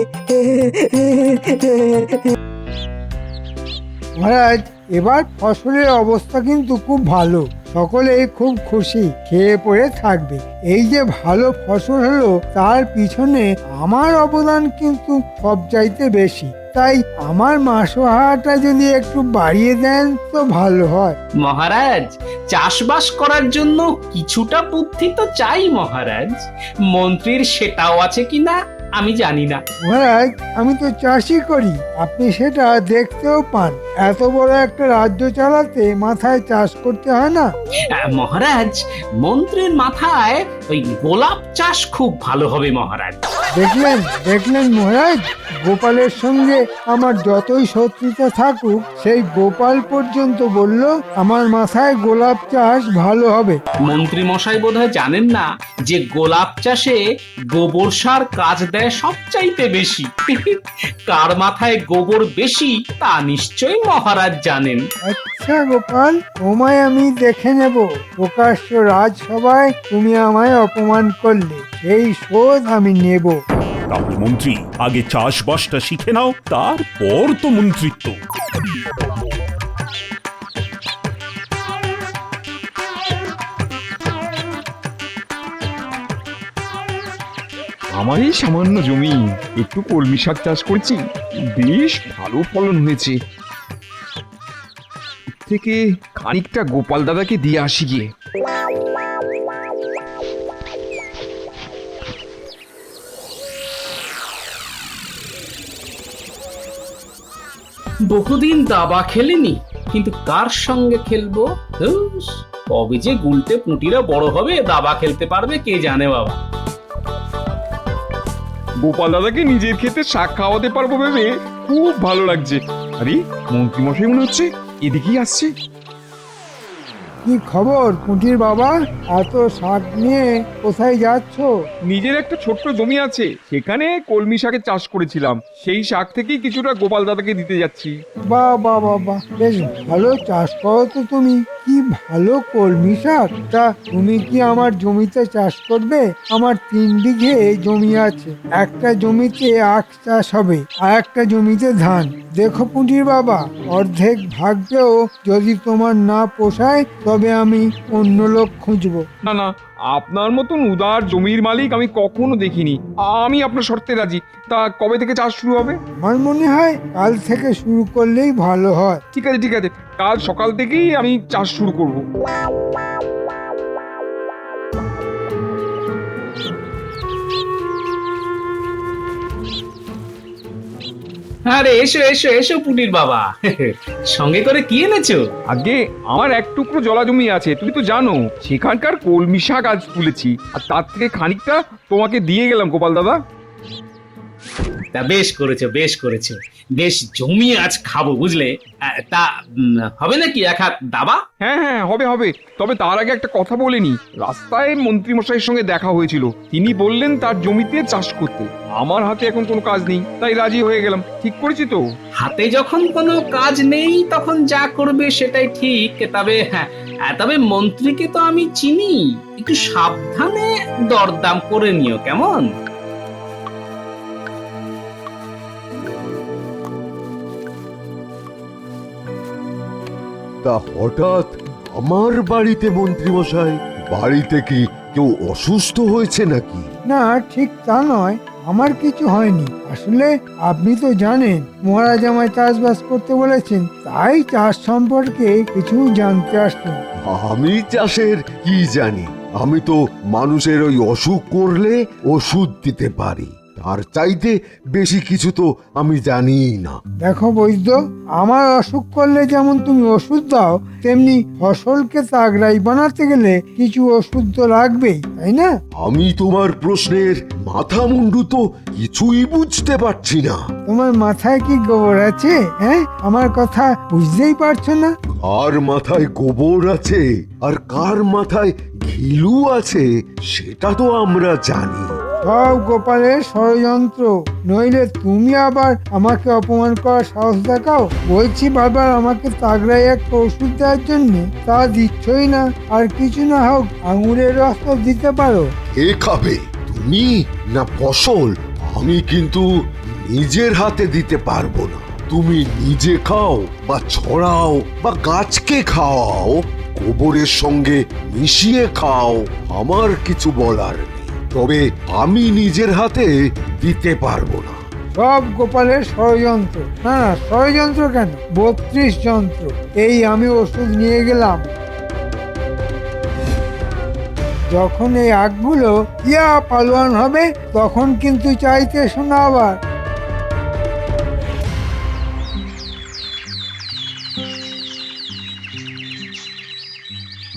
Speaker 4: মহারাজ, এবার ফসলের অবস্থা কিন্তু খুব ভালো, সকলেই খুব খুশি, খেয়ে পড়ে থাকবে। এই যে ভালো ফসল হলো তার পিছনে আমার অবদান কিন্তু সবচাইতে বেশি, তাই আমার মাসোহারাটা যদি একটু বাড়িয়ে দেন তো ভালো হয়।
Speaker 11: মহারাজ, চাষবাস করার জন্য কিছুটা বুদ্ধি তো চাই মহারাজ। মন্ত্রীর সেটাও আছে কিনা আমি জানি না।
Speaker 4: মহারাজ, আমি তো চাষই করি, আপনি সেটা দেখতেও পান। এত বড় একটা রাজ্য চালাতে মাথায় চাষ করতে হয় না?
Speaker 11: মহারাজ, মন্ত্রীর মাথায় ওই গোলাপ চাষ খুব ভালো হবে মহারাজ।
Speaker 4: দেখলেন দেখলেন মহারাজ, গোপালের সঙ্গে আমার যতই শত্রুতা থাকুক, সেই গোপাল পর্যন্ত বলল আমার মাথায় গোলাপ চাষ ভালো হবে।
Speaker 11: মন্ত্রী মশাই বোধহয় জানেন না যে গোলাপ চাষে গোবর সার কাজ দেয় সবচাইতে বেশি। কার মাথায় গোবর বেশি তা নিশ্চয়ই মহারাজ জানেন।
Speaker 4: আচ্ছা গোপাল, তোমায় আমি দেখে নেব। প্রকাশ্য রাজসভায় তুমি আমায় অপমান করলে, সেই শোধ আমি নেব।
Speaker 3: তাহলে মন্ত্রী, আগে চাষবাসটা শিখে নাও, তারপর তো মন্ত্রিত্ব।
Speaker 1: আমার এই সামান্য জমি একটু কলমি শাক চাষ করছি, বেশ ভালো ফলন হয়েছে। থেকে খানিকটা গোপাল দাদাকে দিয়ে আসি গিয়ে।
Speaker 11: বহুদিন দাবা খেলেনি, কিন্তু কার সঙ্গে খেলবো? ধুস, কবে যে গুলটে পুঁটিরা বড় হবে দাবা খেলতে পারবে কে জানে বাবা।
Speaker 1: গোপাল দাদাকে নিজের ক্ষেতে শাক খাওয়াতে পারবো ভেবে খুব ভালো লাগছে। আরে মন্ত্রী মশাই মনে হচ্ছে এদিকেই আসছে।
Speaker 4: কি খবর পুঁটির বাবা, এত শাক নিয়ে কোথায় যাচ্ছ?
Speaker 1: নিজের একটা ছোট্ট জমি আছে, সেখানে কলমি শাকের চাষ করেছিলাম, সেই শাক থেকেই কিছুটা গোপাল দাদাকে দিতে যাচ্ছি।
Speaker 4: বাহ বাহ বাহ বাহ, বেশ ভালো চাষ করো তো তুমি। কি ভালো কলমি শাক! তা তুমি কি আমার জমিতে চাষ করবে? আমার 3 বিঘে জমি আছে, একটা জমিতে আখ চাষ হবে আর একটা জমিতে ধান। দেখো পুঁটির বাবা, অর্ধেক ভাগেও যদি তোমার না পোষায় তবে আমি অন্য লোক খুঁজবো।
Speaker 1: না না, আপনার মতন উদার জমির মালিক আমি কখনো দেখিনি। আমি আপনার শর্তে রাজি। তা কবে থেকে চাষ শুরু হবে?
Speaker 4: আমার মনে হয় কাল থেকে শুরু করলেই ভালো হয়।
Speaker 1: ঠিক আছে ঠিক আছে, কাল সকাল থেকেই আমি চাষ শুরু করব।
Speaker 11: আরে এসো এসো এসো পুটির বাবা, সঙ্গে করে কি এনেছো?
Speaker 1: আগে আমার এক টুকরো জলা জমি আছে, তুমি তো জানো, সেখানকার কলমি শাক আজ তুলেছি, আর তার থেকে খানিকটা তোমাকে দিয়ে গেলাম গোপাল দাদা।
Speaker 11: তা বেশ করেছো বেশ করেছো, বেশ জমি আজ খাবো বুঝলে। তা হবে নাকি এক হাত দাবা?
Speaker 1: হ্যাঁ হ্যাঁ, হবে হবে, তবে তার আগে একটা কথা বলিনি। রাস্তায় মন্ত্রী মশাইয়ের সঙ্গে দেখা হয়েছিল, তিনি বললেন তার জমিতে চাষ করতে। আমার হাতে এখন কোনো কাজ নেই, তাই রাজি হয়ে গেলাম। ঠিক করেছি তো?
Speaker 11: হাতে যখন কোনো কাজ নেই তখন যা করবে সেটাই ঠিক। তবে মন্ত্রীকে তো আমি চিনি, একটু সাবধানে দরদাম করে নিও কেমন?
Speaker 21: তা হঠাৎ আমার বাড়িতে মন্ত্রী মশাই? বাড়িতে কি কেউ অসুস্থ হয়েছে নাকি?
Speaker 4: না, ঠিক তা নয়, আমার কিছু হয়নি। আসলে আপনি তো জানেন মহারাজ আমায় চাষবাস করতে বলেছেন, তাই চাষ সম্পর্কে কিছু জানতে আসলাম।
Speaker 21: আমি চাষের কি জানি? আমি তো মানুষের ওই অসুখ করলে ওষুধ দিতে পারি, তার চাইতে বেশি কিছু তো আমি জানি না।
Speaker 4: দেখো বৈদ্য, আমার অসুখ করলে যেমন তুমি ওষুধ দাও, তেমনি ফসলকে তাগড়াই বানাতে গেলে কিছু ওষুধ তো লাগবেই, তাই না?
Speaker 21: আমি তোমার প্রশ্নের মাথা মুন্ডু তো কিছুই বুঝতে পারছি না।
Speaker 4: তোমার মাথায় কি গোবর আছে? হ্যাঁ, আমার কথা বুঝতেই পারছো না?
Speaker 21: কার মাথায় গোবর আছে আর কার মাথায় ঘিলু আছে সেটা তো আমরা জানি।
Speaker 4: সব গোপালের ষড়যন্ত্র, নইলে তুমি আবার আমাকে অপমান করার সাহস দেখাও। বলছি বারবার আমাকে তাগড়াই একটা ওষুধ দেওয়ার জন্য, তা দিচ্ছই না। আর কিছু না হোক আঙুরের রস তো দিতে পারো।
Speaker 21: এ খাবে তুমি না ফসল? আমি কিন্তু নিজের হাতে দিতে পারবো না। তুমি নিজে খাও বা ছড়াও বা গাছকে খাওয়াও, গোবরের সঙ্গে মিশিয়ে খাও, আমার কিছু বলার নেই। তবে আমি নিজের হাতে দিতে পারবো না।
Speaker 4: সব গোপালের ষড়যন্ত্র। না না, ষড়যন্ত্র কেন, 32 যন্ত্র। এই আমি ওষুধ নিয়ে গেলাম, যখন এই আগগুলো ইয়া পালোয়ান হবে তখন কিন্তু চাইতে শোনা আবার।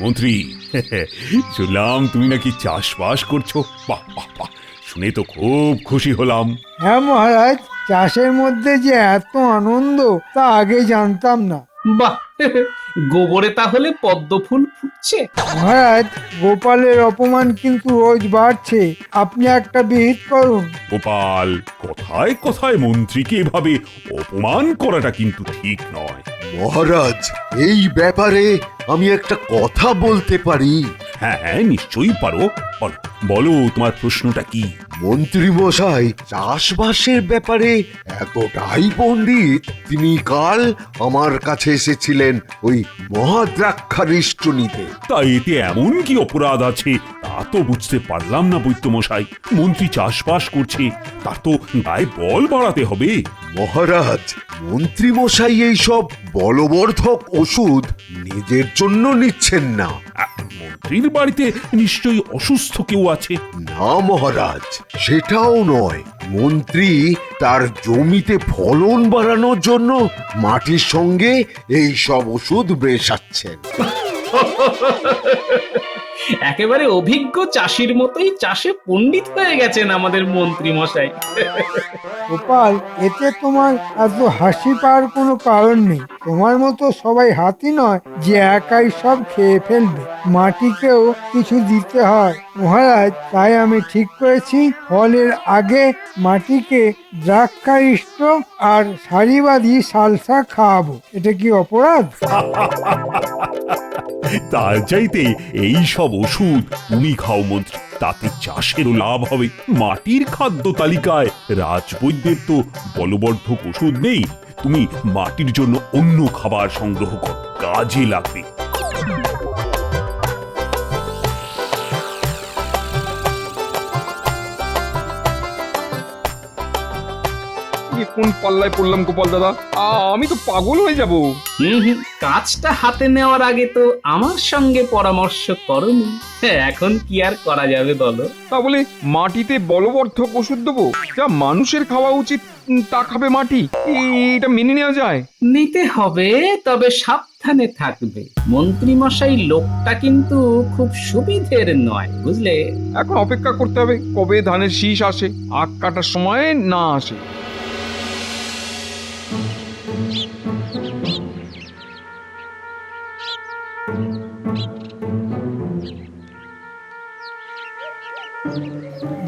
Speaker 3: মন্ত্রী, শুনলাম তুমি নাকি চাষবাস করছো। বাহ বাহ বাহ, শুনে তো খুব খুশি হলাম।
Speaker 4: হ্যাঁ মহারাজ, চাষের মধ্যে যে এত আনন্দ তা আগে জানতাম না।
Speaker 11: বাহ, গোবরে তাহলে পদ্ম ফুল ফুটছে।
Speaker 4: মহারাজ, গোপালের অপমান কিন্তু রোজ বাড়ছে, আপনি একটা বিহিত করুন।
Speaker 3: গোপাল, কথায় কথায় মন্ত্রীকে এভাবে অপমান করাটা কিন্তু ঠিক নয়।
Speaker 21: মহারাজ, এই ব্যাপারে আমি একটা কথা বলতে পারি?
Speaker 3: হ্যাঁ হ্যাঁ, নিশ্চয়ই পারো। বলো বলো, তোমার প্রশ্নটা কি?
Speaker 21: মন্ত্রী মশাই চাষবাসের ব্যাপারে এতটাই পণ্ডিত, তিনি কাল আমার কাছে এসেছিলেন ওই মহাদ্রাক্ষারিষ্ট নিতে।
Speaker 3: তা এতে এমন কি অপরাধ আছে তা তো বুঝতে পারলাম না বৈদ্যমশাই। মন্ত্রী চাষবাস করছে, তার তো গায়ে বল বাড়াতে হবে।
Speaker 21: মহারাজ, মন্ত্রী মশাই এইসব বলবর্ধক ওষুধ নিজের জন্য নিচ্ছেন না।
Speaker 3: মন্ত্রীর বাড়িতে নিশ্চয়ই অসুস্থ কেউ আছে।
Speaker 21: না মহারাজ, সেটাও নয়। মন্ত্রী তার জমিতে ফলন বাড়ানোর জন্য মাটির সঙ্গে এই সব ওষুধ মেশাচ্ছেন।
Speaker 11: একেবারে অভিজ্ঞ চাষির মতোই চাষে পণ্ডিত হয়ে গেছেন আমাদের মন্ত্রী মশাই।
Speaker 4: গোপাল, এতে তোমার এত হাসি পাওয়ার কোনো কারণ নেই। তোমার মতো সবাই হাতি নয় যে একাই সব খেয়ে ফেলবে, মাটিকেও কিছু দিতে হয় মহারাজ। তাই আমি ঠিক করেছি ফলের আগে মাটিকে দ্রাক্ষারিষ্ট আর সারিবাদী সালসা খাওয়াবো। এটা কি অপরাধ?
Speaker 3: তার চাইতে এই সব ওষুধ তুমি খাও মন্ত্রী, তাতে চাষেরও লাভ হবে। মাটির খাদ্য তালিকায় রাজবৈদ্যের তো বলবর্ধক ওষুধ নেই। তুমি মাটির জন্য অন্য খাবার সংগ্রহ করো, কাজে লাগবে।
Speaker 1: কোন পাল্লায় পড়লাম গোপাল দাদা, আমি তো পাগল হয়ে যাব।
Speaker 11: কাজটা হাতে নেওয়ার আগে তো আমার সঙ্গে পরামর্শ করনি, এখন কি আর করা যাবে বলো?
Speaker 1: তা বলে মাটিতে বলবর্ধক ওষুধ দেবো? যা মানুষের খাওয়া উচিত তা খাবে মাটি? এটা মেনে নেওয়া যায়?
Speaker 11: নিতে হবে, তবে সাবধানে থাকবে। মন্ত্রী মশাই লোকটা কিন্তু খুব সুবিধের নয়, বুঝলে?
Speaker 1: এখন অপেক্ষা করতে হবে কবে ধানের শীষ আসে, আখ কাটার সময় না আসে।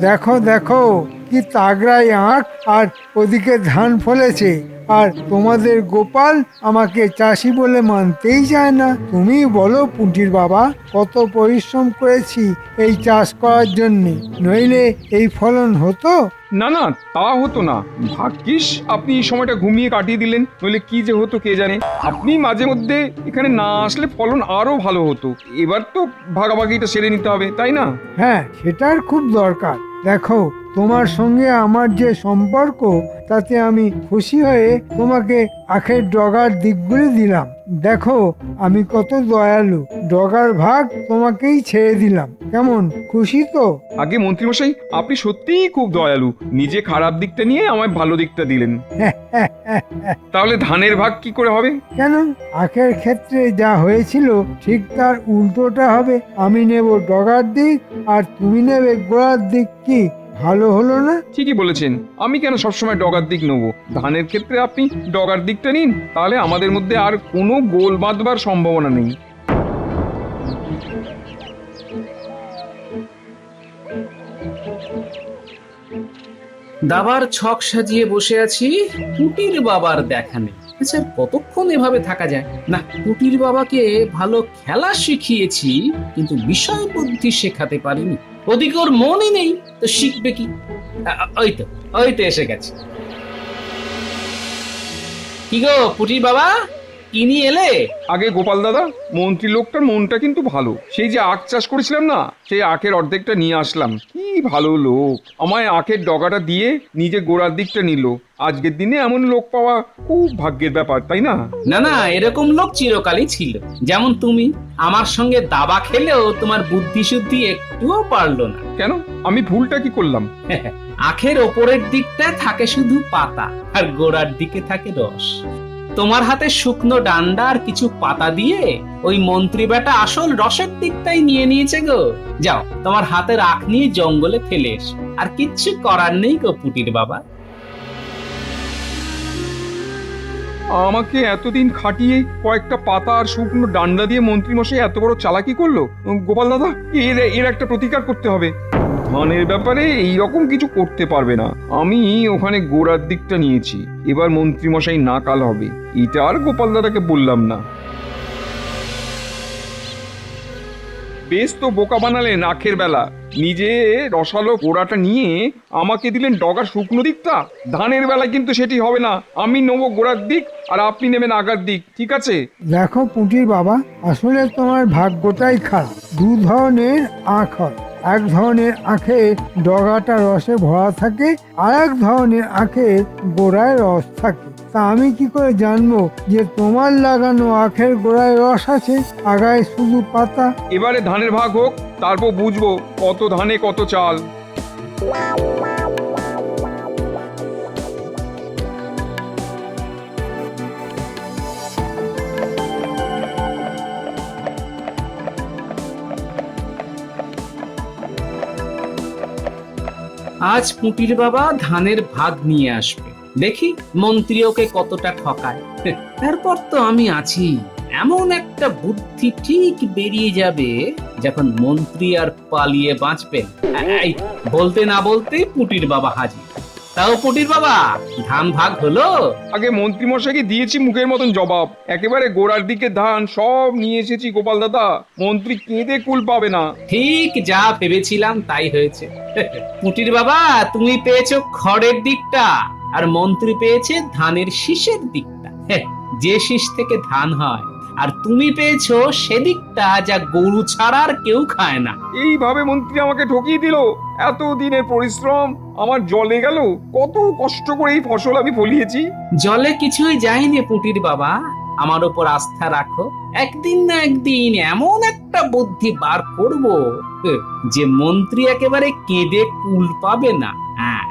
Speaker 4: দেখো দেখো কি তাগড়াই আঁক, আর ওদিকে ধান ফলেছে, আর তোমাদের গোপাল আমাকে চাষি বলে মানতেই চায় না। তুমি বলো পুঁটির বাবা, কত পরিশ্রম করেছি এই চাষ করার জন্যে, নইলে এই ফলন হতো?
Speaker 1: না না, তা হতো না। ভাগ্যিস আপনি এই সময়টা ঘুমিয়ে কাটিয়ে দিলেন, নইলে কি যে হতো কে জানে। আপনি মাঝে মধ্যে এখানে না আসলে ফলন আরো ভালো হতো। এবার তো ভাগাভাগিটা সেরে নিতে হবে, তাই না?
Speaker 4: হ্যাঁ, সেটার খুব দরকার। দেখো, তোমার সঙ্গে আমার যে সম্পর্ক, তাতে আমি খুশি হয়ে তোমাকে আখের ডগার দিকগুলি দিলাম। দেখো আমি কত দয়ালু, ডগার ভাগ তোমাকেই ছেড়ে দিলাম। কেমন, খুশি তো?
Speaker 1: আগে মন্ত্রীমশাই, আপনি সত্যিই খুব দয়ালু, নিজে খারাপ দিকটা নিয়ে আমায় ভালো দিকটা দিলেন। তাহলে ধানের ভাগ কি করে হবে?
Speaker 4: কেন, আখের ক্ষেত্রে যা হয়েছিল ঠিক তার উল্টোটা হবে। আমি নেব ডগার দিক আর তুমি নেবে গোড়ার দিক। কি ভালো হলো না?
Speaker 1: ঠিকই বলেছেন। আমি কেন সবসময় ডগার দিক নেব? ধানের ক্ষেত্রে আপনি ডগার দিকটা নিন, তাহলে আমাদের মধ্যে আর কোনো গোল বাঁধবার সম্ভাবনা নেই।
Speaker 11: দাবার ছক সাজিয়ে বসে আছি, পুটির বাবার দেখা নেই। আচ্ছা, কতক্ষণ এভাবে থাকা যায়? না, পুটির বাবাকে ভালো খেলা শিখিয়েছি, কিন্তু বিষয় বুদ্ধি শেখাতে পারিনি। ওদিকে ওর মনই নেই, তো শিখবে কি? ওই তো এসে গেছে। কি গো পুটির বাবা কি নিয়ে এলে?
Speaker 1: আগে গোপাল দাদা, মন্ত্রী লোকটার মনটা কিন্তু ভালো। সেই যে আখ চাষ করেছিলাম না, সেই আখের অর্ধেকটা নিয়ে আসলাম। কি ভালো লোক, আমায় আখের ডগাটা দিয়ে নিজে গোড়ার দিকটা নিল। আজকের দিনে এমন লোক পাওয়া খুব ভাগ্যের ব্যাপার, তাই না?
Speaker 11: না না, এরকম লোক চিরকালই ছিল। যেমন তুমি আমার সঙ্গে দাবা খেলেও তোমার বুদ্ধি শুদ্ধি একটুও পারলো না।
Speaker 1: কেন, আমি ভুলটা কি করলাম?
Speaker 11: আখের ওপরের দিকটায় থাকে শুধু পাতা আর গোড়ার দিকে থাকে রস। তোমার হাতে শুকনো ডান্ডা আর কিছু পাতা দিয়ে ওই মন্ত্রী বেটা আসল রসের দিকটাই নিয়ে নিয়েছে গো। যাও তোমার হাতের আখ নিয়ে জঙ্গলে ফেলে এসো। আর কিচ্ছু করার নেই গো পুটির বাবা।
Speaker 1: আমাকে এতদিন খাটিয়ে কয়েকটা পাতা আর শুকনো ডান্ডা দিয়ে মন্ত্রী মশাই এত বড় চালাকি করলো। গোপাল দাদা, এর একটা প্রতিকার করতে হবে। ধানের ব্যাপারে এই রকম কিছু করতে পারবে না। আমি ওখানে গোড়ার দিকটা নিয়েছি, এবার মন্ত্রী মশাই নাকাল হবে। এটা আর গোপাল দাদাকে বললাম না। বেশ তো বোকা বানালেন আখের বেলা। নিজে রসালো গোড়াটা নিয়ে আমাকে দিলেন ডগার শুকনো দিকটা। ধানের বেলা কিন্তু সেটি হবে না। আমি নেবো গোড়ার দিক আর আপনি নেবেন আগার দিক, ঠিক আছে?
Speaker 4: দেখো পুঁটির বাবা, আসলে তোমার ভাগ্যটাই খারাপ। দু ধরনের আখ হয়। এক ধরনের আখে ডগাটা রসে ভরা থাকে, আর এক ধরনের আখে গোড়ায় রস থাকে। তা আমি কি করে জানবো যে তোমার লাগানো আখের গোড়ায় রস আছে, আগায় শুধু পাতা?
Speaker 1: এবারে ধানের ভাগ হোক, তারপর বুঝবো কত ধানে কত চাল।
Speaker 11: আজ পুটির বাবা ধানের ভাগ নিয়ে আসবে, দেখি মন্ত্রী ওকে কতটা ঠকায়। তারপর তো আমি আছি। এমন একটা বুদ্ধি ঠিক বেরিয়ে যাবে যখন মন্ত্রী আর পালিয়ে বাঁচবেন। এই বলতে না বলতে পুটির বাবা হাজির। তাও পুটির বাবা, ধান ভাগ হলো?
Speaker 1: আগে মন্ত্রী মশাইকে দিয়েছি মুখের মতন জবাব। একেবারে গোড়ার দিকে ধান সব নিয়ে এসেছি গোপাল দাদা। মন্ত্রী কেঁদে কুল পাবে না।
Speaker 11: ঠিক যা ভেবেছিলাম তাই হয়েছে। পুটির বাবা, তুমি পেয়েছো খড়ের দিকটা আর মন্ত্রী পেয়েছে ধানের শীষের দিকটা, যে শীষ থেকে ধান হয়। আর তুমি পেয়েছো সেদিকটা যা গরু ছাড়া আর কেউ খায় না।
Speaker 1: এইভাবে মন্ত্রী আমাকে ঠকিয়ে দিল। এত দিনের পরিশ্রম আমার জলে গেল। কত কষ্ট করে এই ফসল আমি ফলিয়েছি।
Speaker 11: জলে কিছুই যায়নি পুটির বাবা, আমার উপর আস্থা রাখো। একদিন না একদিন এমন একটা বুদ্ধি বার করব যে মন্ত্রী একেবারে কেঁদে কুল পাবে না। হ্যাঁ,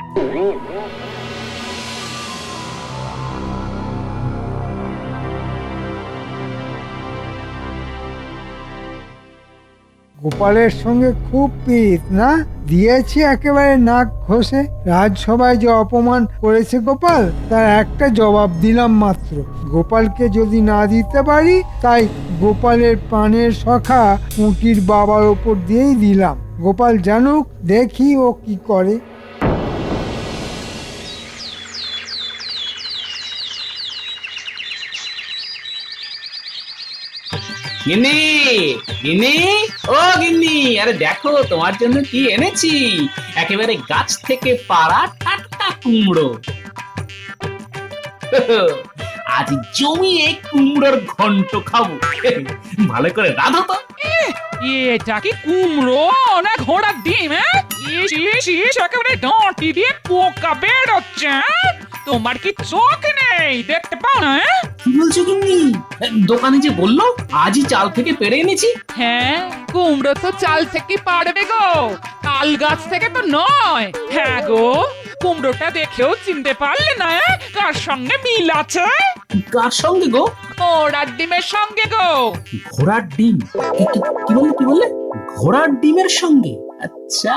Speaker 4: গোপালের সঙ্গে খুব পিস না? দিয়েছি একেবারে নাক ঘষে। রাজসভায় যে অপমান করেছে গোপাল, তার একটা জবাব দিলাম মাত্র। গোপালকে যদি না দিতে পারি, তাই গোপালের প্রাণের সখা পুঁটির বাবার ওপর দিয়েই দিলাম। গোপাল জানুক, দেখি ও কি করে।
Speaker 11: গিন্নি, গিন্নি, ও গিন্নি, আরে দেখো তোমার জন্য কি এনেছি। একেবারে গাছ থেকে পাড়া টাটকা কুমড়ো। আজ জমিয়ে কুমড়োর ঘন্ট খাবো। ভালো করে রাঁধো তো।
Speaker 2: এটা কি কুমড়ো না ঘোড়ার ডিম? একেবারে ডাঁটি দিয়ে পোকা বেরোচ্ছে। তোমার কি চোখ নেই, দেখতে পাও না?
Speaker 11: কি বলছো গিন্নি? দোকানে যে বললো আজই চাল থেকে পেড়ে এনেছি।
Speaker 2: হ্যাঁ, কুমড়ো তো চাল থেকে পারবে গো, তাল গাছ থেকে তো নয়। হ্যাঁ গো, কুমড়োটা দেখেও চিনতে পারলে না কার সঙ্গে মিল আছে?
Speaker 11: কার সঙ্গে গো?
Speaker 2: ঘোড়ার ডিমের সঙ্গে গো।
Speaker 11: ঘোড়ার ডিম? কি বললে? ঘোড়ার ডিমের সঙ্গে? আচ্ছা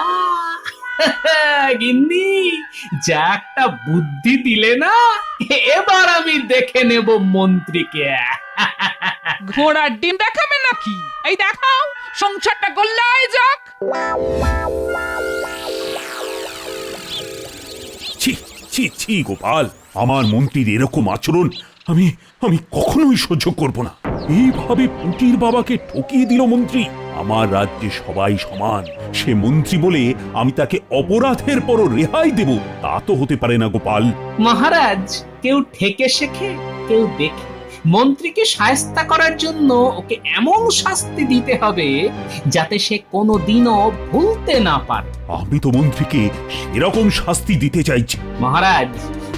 Speaker 11: গিন্নি, যা একটা বুদ্ধি দিলে না, এবার আমি দেখে নেব মন্ত্রীকে।
Speaker 2: ঘোড়ার ডিম দেখাবে নাকি? এই দেখাও, সংসারটা গোল্লায় যাক।
Speaker 3: ছি ছি ছি গোপাল, আমার মন্ত্রীর এরকম আচরণ আমি আমি কখনোই সহ্য করব না। এইভাবে পুটির বাবাকে ঠকিয়ে দিল মন্ত্রী। আমার রাজ্যে সবাই সমান। সে মন্ত্রী বলে আমি তাকে অপরাধের পরও রেহাই দেব, তা তো হতে পারে না গোপাল।
Speaker 11: মহারাজ, কেউ ঠেকে শেখে, কেউ দেখে মন্ত্রীকে শায়েস্তা করার জন্য ওকে এমন শাস্তি দিতে হবে যাতে সে কোনোদিনও ভুলতে না পারে।
Speaker 3: আমি তো মন্ত্রীকে সেরকম শাস্তি দিতে চাইছি।
Speaker 11: মহারাজ,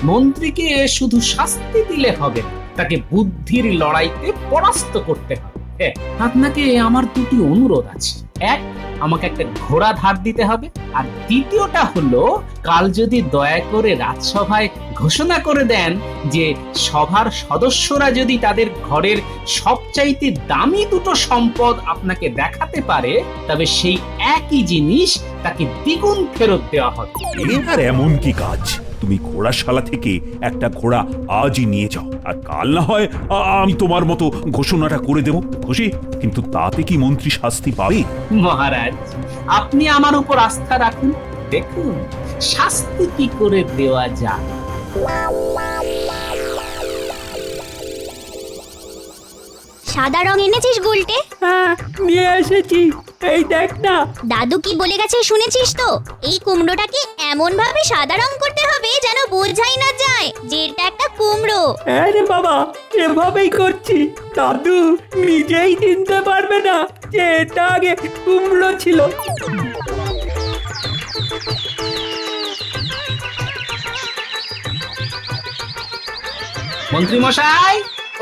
Speaker 11: মন্ত্রীকে শুধু শাস্তি দিলে হবে না, তাকে বুদ্ধির লড়াইতে পরাস্ত করতে হবে। আপনাকে আমার দুটি অনুরোধ আছে। এক, আমাকে একটা ঘোড়া ধার দিতে হবে, আর দ্বিতীয়টা হলো কাল যদি দয়া করে রাজসভায় ঘোষণা করে দেন যে সভার সদস্যরা যদি তাদের ঘরের সবচাইতে দামি দুটো সম্পদ আপনাকে দেখাতে পারে, তবে সেই একই জিনিস তাকে দ্বিগুণ ফেরত দেওয়া হবে।
Speaker 3: এবার এমন কি কাজ? তুমি ঘোড়াশালা থেকে একটা ঘোড়া আজই নিয়ে যাও, আর কাল না হয় আমি তোমার মতো ঘোষণাটা করে দেব, খুশি? কিন্তু তাতে কি মন্ত্রী শাস্তি পাবে?
Speaker 11: মহারাজ, আপনি আমার উপর আস্থা রাখুন, দেখুন শাস্তি কি করে দেওয়া যায়।
Speaker 14: সাদা রং এনেছিস গুলটে?
Speaker 10: হ্যাঁ, নিয়ে এসেছি। এই দেখ না।
Speaker 14: দাদু কি বলে গেছে শুনেছিস তো? এই কুমড়োটাকে এমন ভাবে সাদা রং করতে হবে যেন বোঝাই না যায় যে এটা একটা কুমড়ো।
Speaker 10: হ্যাঁ রে বাবা, এভাবেই করছি। দাদু নিজেই চিনতে পারবে না যে এটা আগে কুমড়ো ছিল।
Speaker 11: মন্ত্রী মশাই,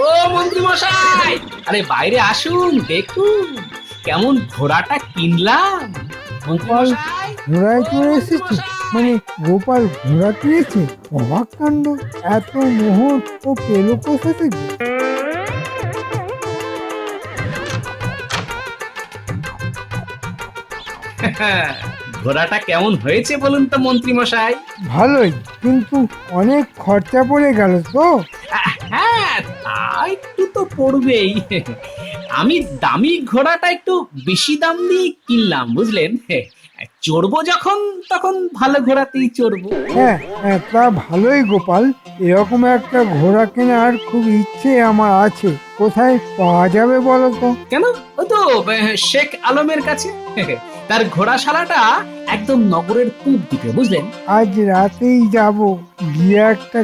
Speaker 11: ও মন্ত্রী মশাই, আরে বাইরে আসুন, দেখুন কেমন ঘোড়াটা কিনলাম।
Speaker 4: ঘোড়ায় চড়ে এসেছে? মানে গোপাল ঘোড়া কিনেছে? অবাক কাণ্ড! এত মোহর ও পেল কোথা থেকে?
Speaker 11: ঘোড়াটা কেমন হয়েছে বলুন তো মন্ত্রী মশাই?
Speaker 4: ভালোই, কিন্তু অনেক খরচা পড়ে গেল তো।
Speaker 11: হ্যাঁ, তা একটু তো পড়বেই। আমি দামি ঘোড়াটা একটু বেশি দাম দিয়ে কিনলাম, বুঝলেন? চড়বো যখন তখন ভালো ঘোড়াতেই চড়বো।
Speaker 4: হ্যাঁ হ্যাঁ, তা ভালোই গোপাল। এরকম একটা ঘোড়া কেনার খুব ইচ্ছে আমার আছে। কোথায় পাওয়া যাবে বলো তো?
Speaker 11: কেন? ও তো শেখ আলমের কাছে। তার ঘোড়াশালাটা একদম নগরের পূব দিকে, বুঝলেন?
Speaker 4: আজ রাতেই যাব, গিয়ে একটা